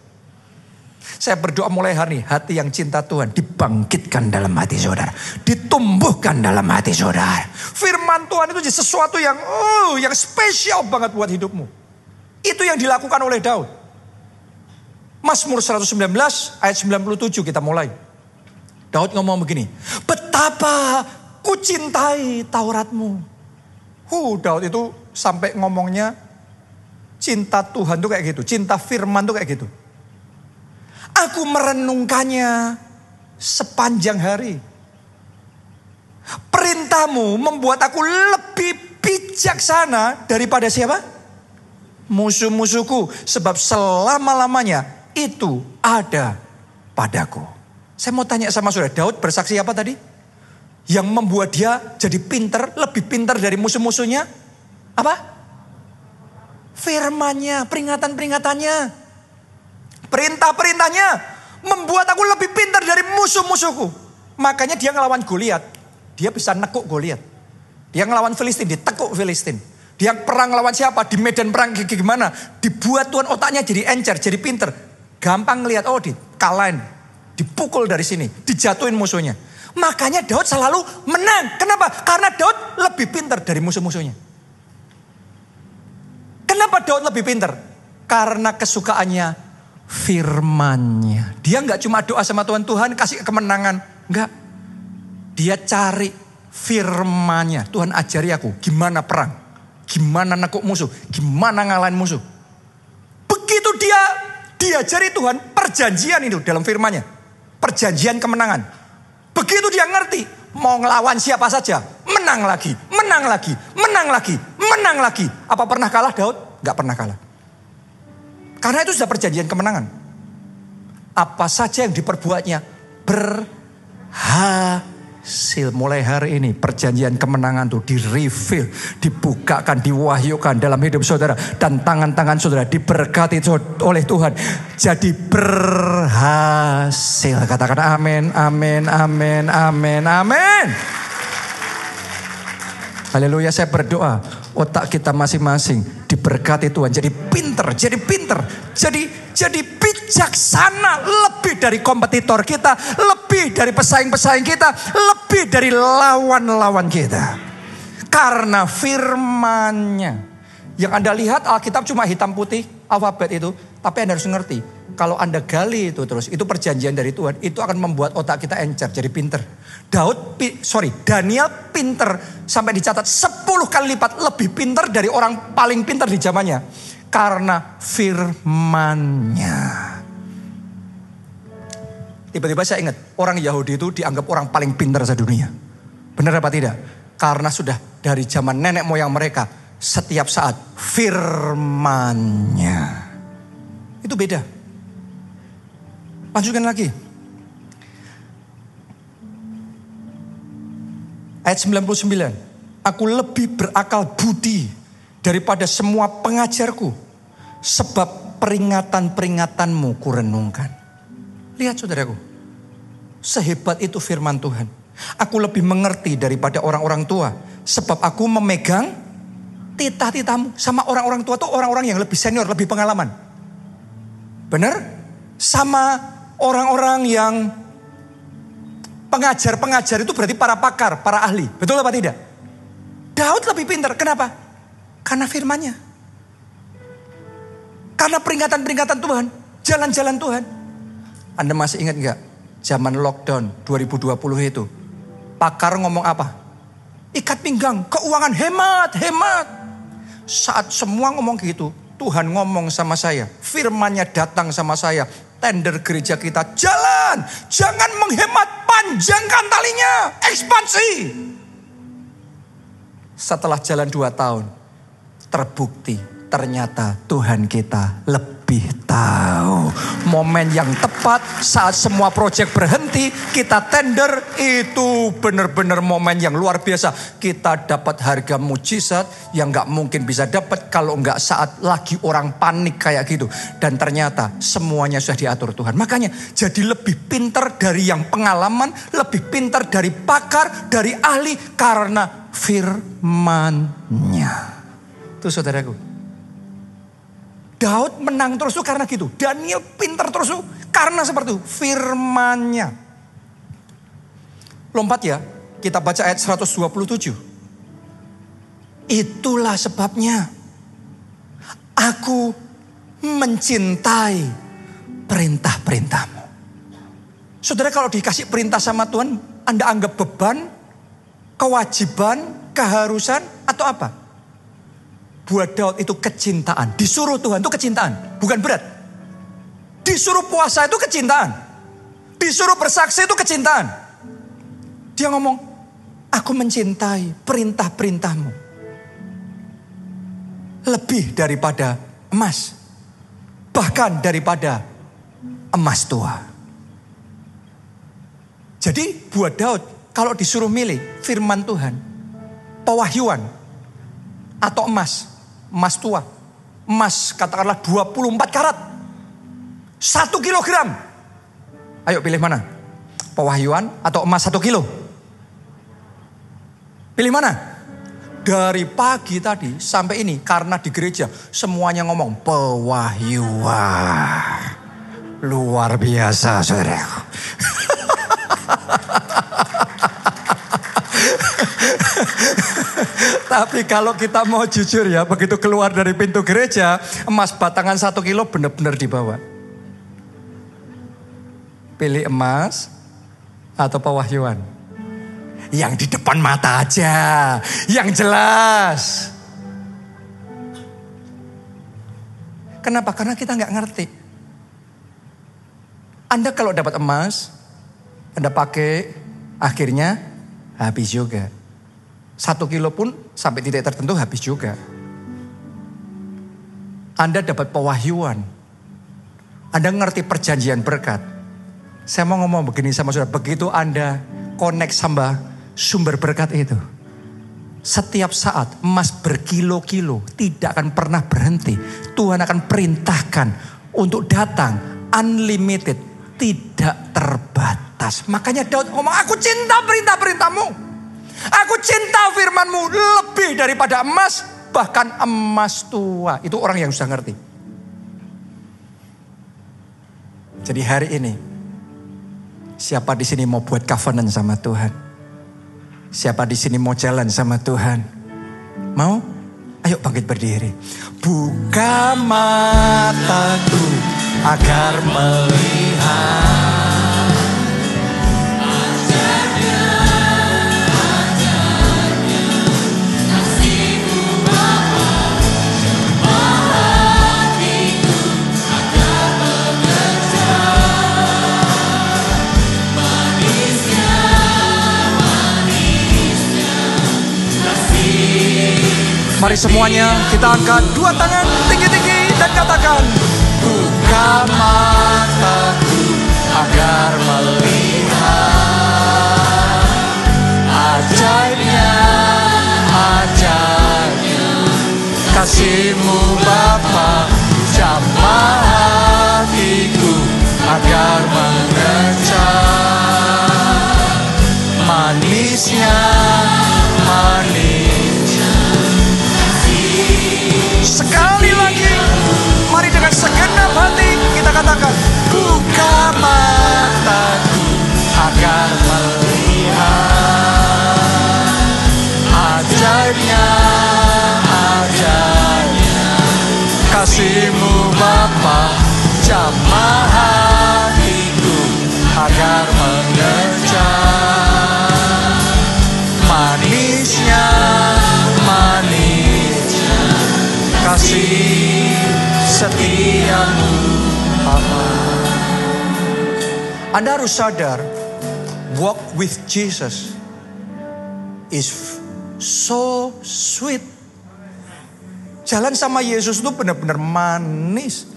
Speaker 1: Saya berdoa mulai hari ini, hati yang cinta Tuhan dibangkitkan dalam hati saudara. Ditumbuhkan dalam hati saudara. Firman Tuhan itu sesuatu yang spesial banget buat hidupmu. Itu yang dilakukan oleh Daud. Mazmur 119 ayat 97 kita mulai. Daud ngomong begini, betapa ku cintai Tauratmu. Daud itu sampai ngomongnya cinta Tuhan tuh kayak gitu. Cinta firman tuh kayak gitu. Aku merenungkannya sepanjang hari. Perintahmu membuat aku lebih bijaksana daripada siapa? Musuh-musuhku. Sebab selama-lamanya itu ada padaku. Saya mau tanya sama saudara, Daud bersaksi apa tadi? Yang membuat dia jadi pinter, lebih pinter dari musuh-musuhnya. Apa? Firman-Nya, peringatan-peringatannya. Perintah-perintahnya membuat aku lebih pinter dari musuh-musuhku. Makanya dia ngelawan Goliat. Dia bisa nekuk Goliat. Dia ngelawan Filistin, ditekuk Filistin. Dia perang lawan siapa? Di medan perang gimana? Dibuat Tuhan otaknya jadi encer, jadi pinter. Gampang ngelihat, oh dikalahin. Dipukul dari sini, dijatuhin musuhnya. Makanya Daud selalu menang. Kenapa? Karena Daud lebih pintar dari musuh-musuhnya. Kenapa Daud lebih pintar? Karena kesukaannya firman-Nya. Dia nggak cuma doa sama Tuhan, Tuhan kasih kemenangan. Enggak. Dia cari firman-Nya. Tuhan ajari aku gimana perang. Gimana nekuk musuh. Gimana ngalahin musuh. Begitu dia diajari Tuhan perjanjian itu dalam firman-Nya. Perjanjian kemenangan. Begitu dia ngerti, mau ngelawan siapa saja, menang lagi, menang lagi, menang lagi, menang lagi. Apa pernah kalah Daud? Gak pernah kalah. Karena itu sudah perjanjian kemenangan. Apa saja yang diperbuatnya berhasil. Mulai hari ini perjanjian kemenangan itu di-reveal, dibukakan, diwahyukan dalam hidup saudara. Dan tangan-tangan saudara diberkati oleh Tuhan. Jadi berhasil. Katakan amin, amin, amin, amin, amin. Haleluya, saya berdoa otak kita masing-masing diberkati Tuhan. Jadi pinter, jadi bijaksana. Lebih dari kompetitor kita, lebih dari pesaing-pesaing kita, lebih dari lawan-lawan kita. Karena firman-Nya. Yang Anda lihat Alkitab cuma hitam putih, alfabet itu. Tapi Anda harus ngerti, kalau Anda gali itu terus, itu perjanjian dari Tuhan, itu akan membuat otak kita encer, jadi pinter. Daniel pinter, sampai dicatat 10 kali lipat lebih pinter dari orang paling pinter di zamannya. Karena firman-Nya. Tiba-tiba saya ingat, orang Yahudi itu dianggap orang paling pinter sedunia. Benar apa tidak? Karena sudah dari zaman nenek moyang mereka, setiap saat firman-Nya. Itu beda. Lanjutkan lagi. Ayat 99. Aku lebih berakal budi daripada semua pengajarku. Sebab peringatan-peringatanmu kurenungkan. Lihat saudaraku. Sehebat itu firman Tuhan. Aku lebih mengerti daripada orang-orang tua. Sebab aku memegang titah-titahmu. Sama orang-orang tua itu orang-orang yang lebih senior, lebih pengalaman. Benar? Sama orang-orang yang pengajar-pengajar itu berarti para pakar, para ahli. Betul apa tidak? Daud lebih pintar. Kenapa? Karena firman-Nya. Karena peringatan-peringatan Tuhan. Jalan-jalan Tuhan. Anda masih ingat enggak? Zaman lockdown 2020 itu. Pakar ngomong apa? Ikat pinggang, keuangan hemat. Saat semua ngomong gitu, Tuhan ngomong sama saya. Firman-Nya datang sama saya. Tender gereja kita jalan. Jangan menghemat, panjangkan talinya. Ekspansi. Setelah jalan 2 tahun. Terbukti ternyata Tuhan kita lebih tahu. Momen yang tepat saat semua proyek berhenti, kita tender, itu benar-benar momen yang luar biasa. Kita dapat harga mujizat yang gak mungkin bisa dapat kalau gak saat lagi orang panik kayak gitu. Dan ternyata semuanya sudah diatur Tuhan. Makanya jadi lebih pintar dari yang pengalaman, lebih pintar dari pakar, dari ahli, karena firman-Nya. Itu saudaraku. Daud menang terus tuh karena gitu. Daniel pintar terus tuh karena seperti itu. Firman-Nya. Lompat ya. Kita baca ayat 127. Itulah sebabnya aku mencintai perintah-perintah-Mu. Saudara, kalau dikasih perintah sama Tuhan, Anda anggap beban, kewajiban, keharusan, atau apa? Buat Daud itu kecintaan. Disuruh Tuhan itu kecintaan. Bukan berat. Disuruh puasa itu kecintaan. Disuruh bersaksi itu kecintaan. Dia ngomong, aku mencintai perintah-perintah-Mu. Lebih daripada emas. Bahkan daripada emas tua. Jadi buat Daud, kalau disuruh milih firman Tuhan, pewahyuan, atau emas tua, emas katakanlah 24 karat, 1 kilogram. Ayo pilih mana? Pewahyuan atau emas 1 kilo? Pilih mana? Dari pagi tadi sampai ini, karena di gereja semuanya ngomong pewahyuan. Luar biasa, saudara. Tapi kalau kita mau jujur ya, begitu keluar dari pintu gereja, emas batangan 1 kilo benar-benar dibawa. Pilih emas atau pewahyuan? Yang di depan mata aja, yang jelas. Kenapa? Karena kita nggak ngerti. Anda kalau dapat emas, Anda pakai, akhirnya habis juga. 1 kilo pun sampai titik tertentu habis juga. Anda dapat pewahyuan, Anda ngerti perjanjian berkat. Saya mau ngomong begini sama saudara, begitu Anda connect sama sumber berkat itu, setiap saat emas berkilo-kilo tidak akan pernah berhenti. Tuhan akan perintahkan untuk datang unlimited, tidak terbatas. Makanya Daud ngomong, aku cinta perintah-perintahmu, aku cinta firmanmu lebih daripada emas, bahkan emas tua. Itu orang yang sudah ngerti. Jadi hari ini, siapa di sini mau buat covenant sama Tuhan? Siapa di sini mau jalan sama Tuhan? Mau? Ayo bangkit berdiri. Buka mataku agar melihat ajarnya kasih-Mu Bapa, jemaat hatiku agar mengejar manisnya kasih. Mari semuanya kita angkat 2 tangan tinggi-tinggi dan katakan, buka mataku agar melihat ajaibnya kasih-Mu Bapa, jamah hatiku agar mengejar manisnya Sekali lagi, mari dengan segenap hati kita katakan, buka mataku agar melihat ajaibnya kasih-Mu Bapa, jamah hatiku agar mengejar manisnya kasih setia-Mu Bapa. Anda harus sadar, walk with Jesus is so sweet. Jalan sama Yesus itu benar-benar manis.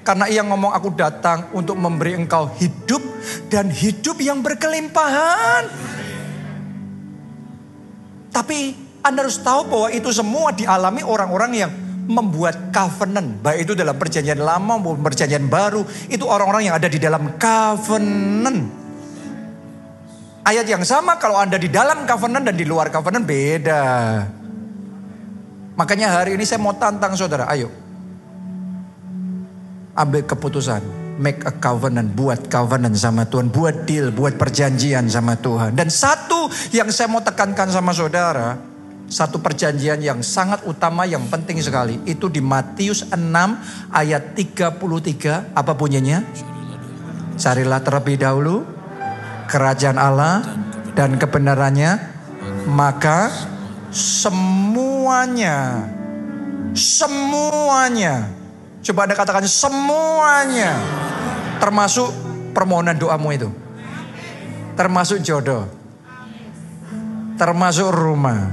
Speaker 1: Karena Ia ngomong, aku datang untuk memberi engkau hidup dan hidup yang berkelimpahan. Tapi Anda harus tahu bahwa itu semua dialami orang-orang yang membuat covenant, baik itu dalam perjanjian lama maupun perjanjian baru, itu orang-orang yang ada di dalam covenant. Ayat yang sama kalau Anda di dalam covenant dan di luar covenant beda. Makanya hari ini saya mau tantang saudara, ayo ambil keputusan, make a covenant, buat covenant sama Tuhan, buat deal, buat perjanjian sama Tuhan. Dan satu yang saya mau tekankan sama saudara, satu perjanjian yang sangat utama, yang penting sekali. Itu di Matius 6 ayat 33. Apa bunyinya? Carilah terlebih dahulu kerajaan Allah dan kebenarannya, maka semuanya, coba Anda katakan semuanya, termasuk permohonan doamu itu, termasuk jodoh, termasuk rumah,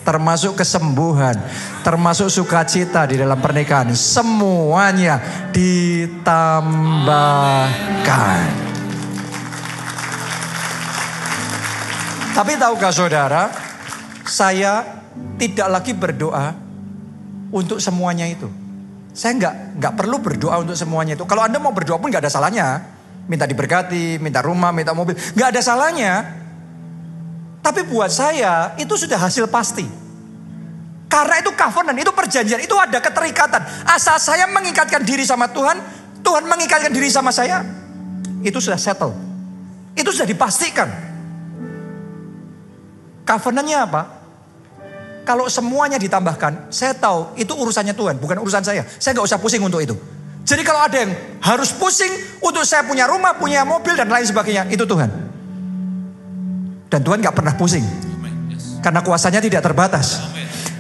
Speaker 1: termasuk kesembuhan, termasuk sukacita di dalam pernikahan, semuanya ditambahkan. Tapi tahukah saudara, saya tidak lagi berdoa untuk semuanya itu. Saya nggak perlu berdoa untuk semuanya itu. Kalau Anda mau berdoa pun nggak ada salahnya. Minta diberkati, minta rumah, minta mobil, nggak ada salahnya. Tapi buat saya itu sudah hasil pasti. Karena itu covenant, itu perjanjian, itu ada keterikatan. Asal saya mengikatkan diri sama Tuhan, Tuhan mengikatkan diri sama saya, itu sudah settle. Itu sudah dipastikan. Covenantnya apa? Kalau semuanya ditambahkan, saya tahu itu urusannya Tuhan, bukan urusan saya. Saya nggak usah pusing untuk itu. Jadi kalau ada yang harus pusing untuk saya punya rumah, punya mobil dan lain sebagainya, itu Tuhan. Dan Tuhan nggak pernah pusing, karena kuasanya tidak terbatas.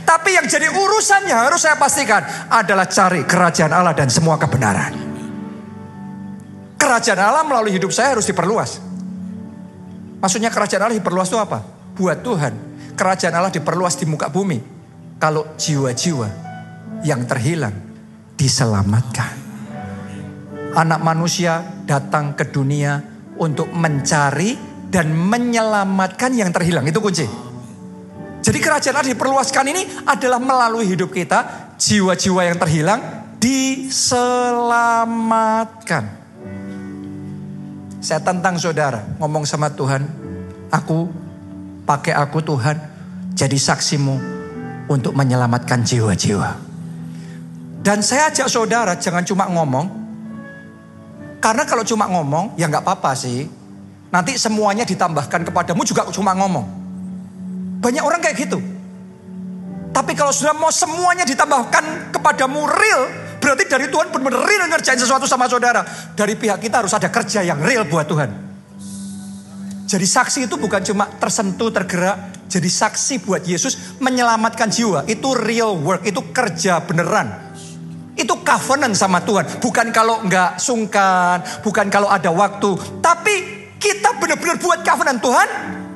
Speaker 1: Tapi yang jadi urusannya harus saya pastikan adalah cari kerajaan Allah dan semua kebenaran. Kerajaan Allah melalui hidup saya harus diperluas. Maksudnya kerajaan Allah diperluas itu apa? Buat Tuhan, kerajaan Allah diperluas di muka bumi. Kalau jiwa-jiwa yang terhilang diselamatkan. Anak manusia datang ke dunia untuk mencari dan menyelamatkan yang terhilang. Itu kunci. Jadi kerajaan Allah diperluaskan ini adalah melalui hidup kita. Jiwa-jiwa yang terhilang diselamatkan. Saya tantang saudara, ngomong sama Tuhan, pakai aku Tuhan jadi saksimu untuk menyelamatkan jiwa-jiwa. Dan saya ajak saudara jangan cuma ngomong. Karena kalau cuma ngomong ya gak apa-apa sih. Nanti semuanya ditambahkan kepadamu juga cuma ngomong. Banyak orang kayak gitu. Tapi kalau sudah mau semuanya ditambahkan kepadamu real, berarti dari Tuhan benar-benar real ngerjain sesuatu sama saudara. Dari pihak kita harus ada kerja yang real buat Tuhan. Jadi saksi itu bukan cuma tersentuh, tergerak. Jadi saksi buat Yesus menyelamatkan jiwa. Itu real work, itu kerja beneran. Itu covenant sama Tuhan. Bukan kalau enggak sungkan, bukan kalau ada waktu. Tapi kita benar-benar buat covenant. Tuhan,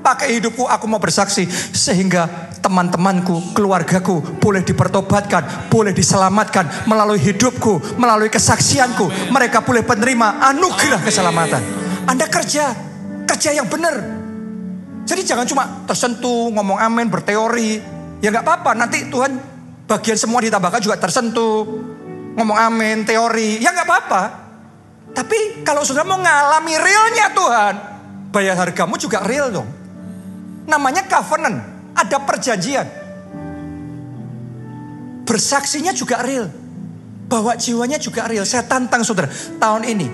Speaker 1: pakai hidupku, aku mau bersaksi. Sehingga teman-temanku, keluargaku boleh dipertobatkan, boleh diselamatkan melalui hidupku, melalui kesaksianku. Mereka boleh menerima anugerah keselamatan. Anda kerja yang benar. Jadi jangan cuma tersentuh, ngomong amin, berteori. Ya gak apa-apa, nanti Tuhan bagian semua ditambahkan juga tersentuh. Ngomong amin, teori, ya gak apa-apa. Tapi kalau sudah mau ngalami realnya Tuhan, bayar hargamu juga real dong. Namanya covenant, ada perjanjian. Bersaksinya juga real. Bawa jiwanya juga real. Saya tantang saudara, tahun ini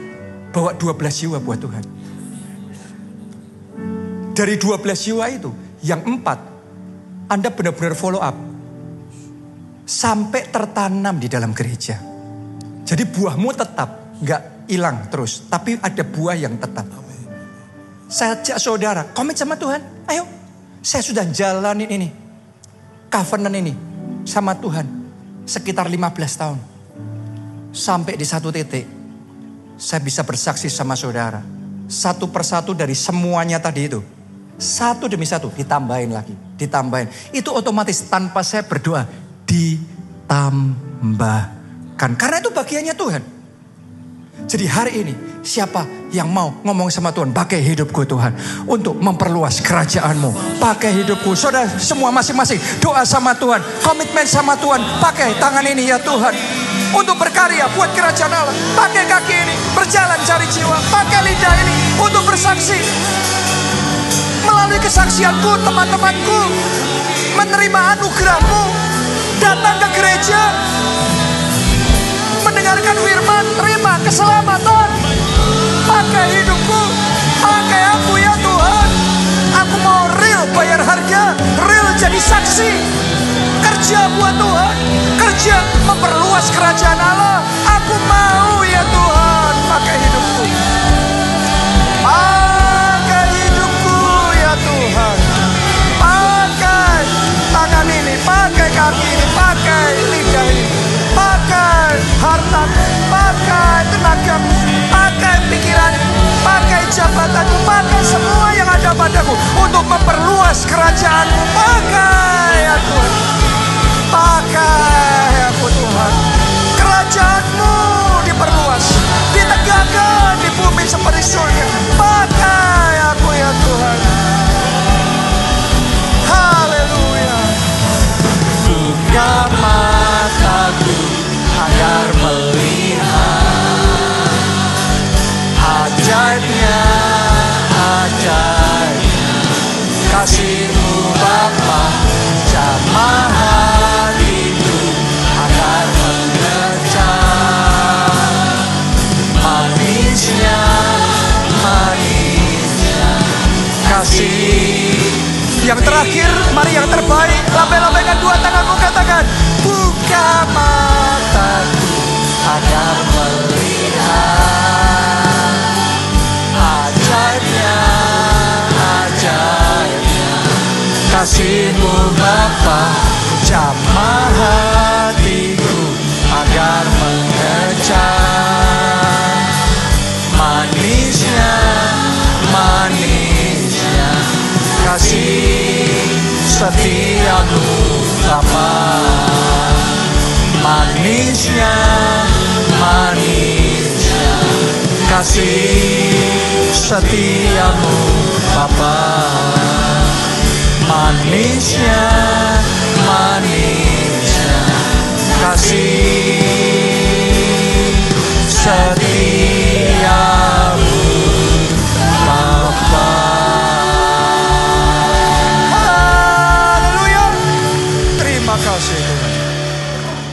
Speaker 1: bawa 12 jiwa buat Tuhan. Dari 12 jiwa itu, yang 4, Anda benar-benar follow up. Sampai tertanam di dalam gereja. Jadi buahmu tetap gak hilang terus. Tapi ada buah yang tetap. Saya ajak saudara, komit sama Tuhan. Ayo, saya sudah jalanin ini. Covenant ini sama Tuhan. Sekitar 15 tahun. Sampai di satu titik. Saya bisa bersaksi sama saudara. Satu persatu dari semuanya tadi itu. Satu demi satu ditambahin lagi. Ditambahin. Itu otomatis tanpa saya berdoa. Ditambahkan. Karena itu bagiannya Tuhan. Jadi hari ini siapa yang mau ngomong sama Tuhan, pakai hidupku Tuhan untuk memperluas kerajaan-Mu. Pakai hidupku. Saudara semua masing-masing doa sama Tuhan, komitmen sama Tuhan. Pakai tangan ini ya Tuhan untuk berkarya buat kerajaan Allah. Pakai kaki ini berjalan cari jiwa. Pakai lidah ini untuk bersaksi. Melalui kesaksianku, teman-temanku menerima anugerah-Mu. Datang ke gereja, mendengarkan firman, terima keselamatan. Pakai hidupku, pakai aku ya Tuhan. Aku mau real bayar harga, real jadi saksi. Kerja buat Tuhan, kerja memperluas kerajaan Allah. Aku mau ya Tuhan, pakai hidupku. Pakai hidupku ya Tuhan. Pakai tangan ini, pakai kaki ini, pakai lidah ini, pakai hartaku, pakai tenagamu, pakai pikiran, pakai jabatanku, pakai semua yang ada padaku untuk memperluas kerajaan-Mu. Pakai ya Tuhan, pakai aku Tuhan. terakhir, mari yang terbaik. Lambai-lambaikan dua tanganmu, katakan, buka mataku agar melihat ajaibnya, ajaibnya kasih-Mu Bapa. Jamah hatiku agar mengejar manisnya, manisnya kasih setia-Mu Bapa. Manisnya, manisnya kasih setia-Mu Bapa. Manisnya, manisnya kasih setia-Mu Bapa. Haleluya. Terima kasih Tuhan.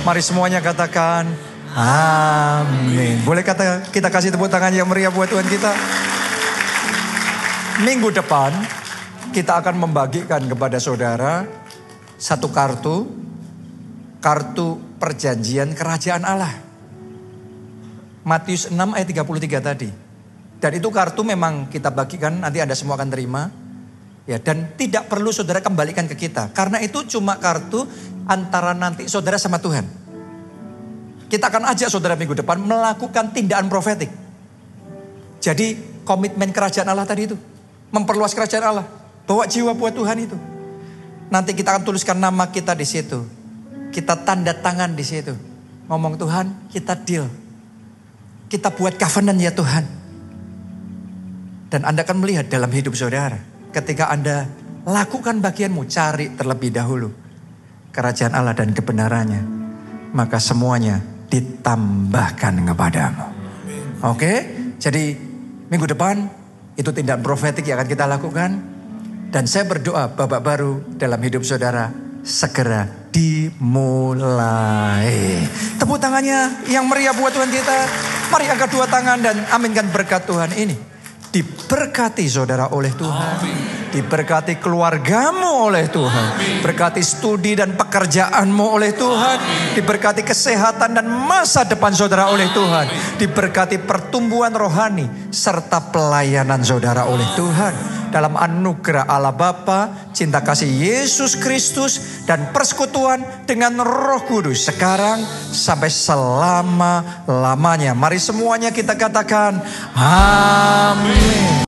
Speaker 1: Mari semuanya katakan amin. Boleh kita kasih tepuk tangan yang meriah buat Tuhan kita. Minggu depan kita akan membagikan kepada saudara satu kartu perjanjian kerajaan Allah. Matius 6 ayat 33 tadi. Dan itu kartu memang kita bagikan, nanti Anda semua akan terima. Ya, dan tidak perlu saudara kembalikan ke kita. Karena itu cuma kartu antara nanti saudara sama Tuhan. Kita akan ajak saudara minggu depan melakukan tindakan profetik. Jadi komitmen kerajaan Allah tadi itu. Memperluas kerajaan Allah. Bawa jiwa buat Tuhan itu. Nanti kita akan tuliskan nama kita di situ. Kita tanda tangan di situ. Ngomong Tuhan, kita deal. Kita buat covenant ya Tuhan. Dan Anda akan melihat dalam hidup saudara. Ketika Anda lakukan bagianmu, cari terlebih dahulu kerajaan Allah dan kebenarannya. Maka semuanya ditambahkan kepadamu. Oke? Jadi minggu depan itu tindakan profetik yang akan kita lakukan. Dan saya berdoa babak baru dalam hidup saudara segera dimulai. Tepuk tangannya yang meriah buat Tuhan kita. Mari angkat dua tangan dan aminkan berkat Tuhan ini. Diberkati saudara oleh Tuhan. Diberkati keluargamu oleh Tuhan. Berkati studi dan pekerjaanmu oleh Tuhan. Diberkati kesehatan dan masa depan saudara oleh Tuhan. Diberkati pertumbuhan rohani serta pelayanan saudara oleh Tuhan. Dalam anugerah Allah Bapa, cinta kasih Yesus Kristus, dan persekutuan dengan Roh Kudus sekarang sampai selama-lamanya. Mari semuanya kita katakan amin.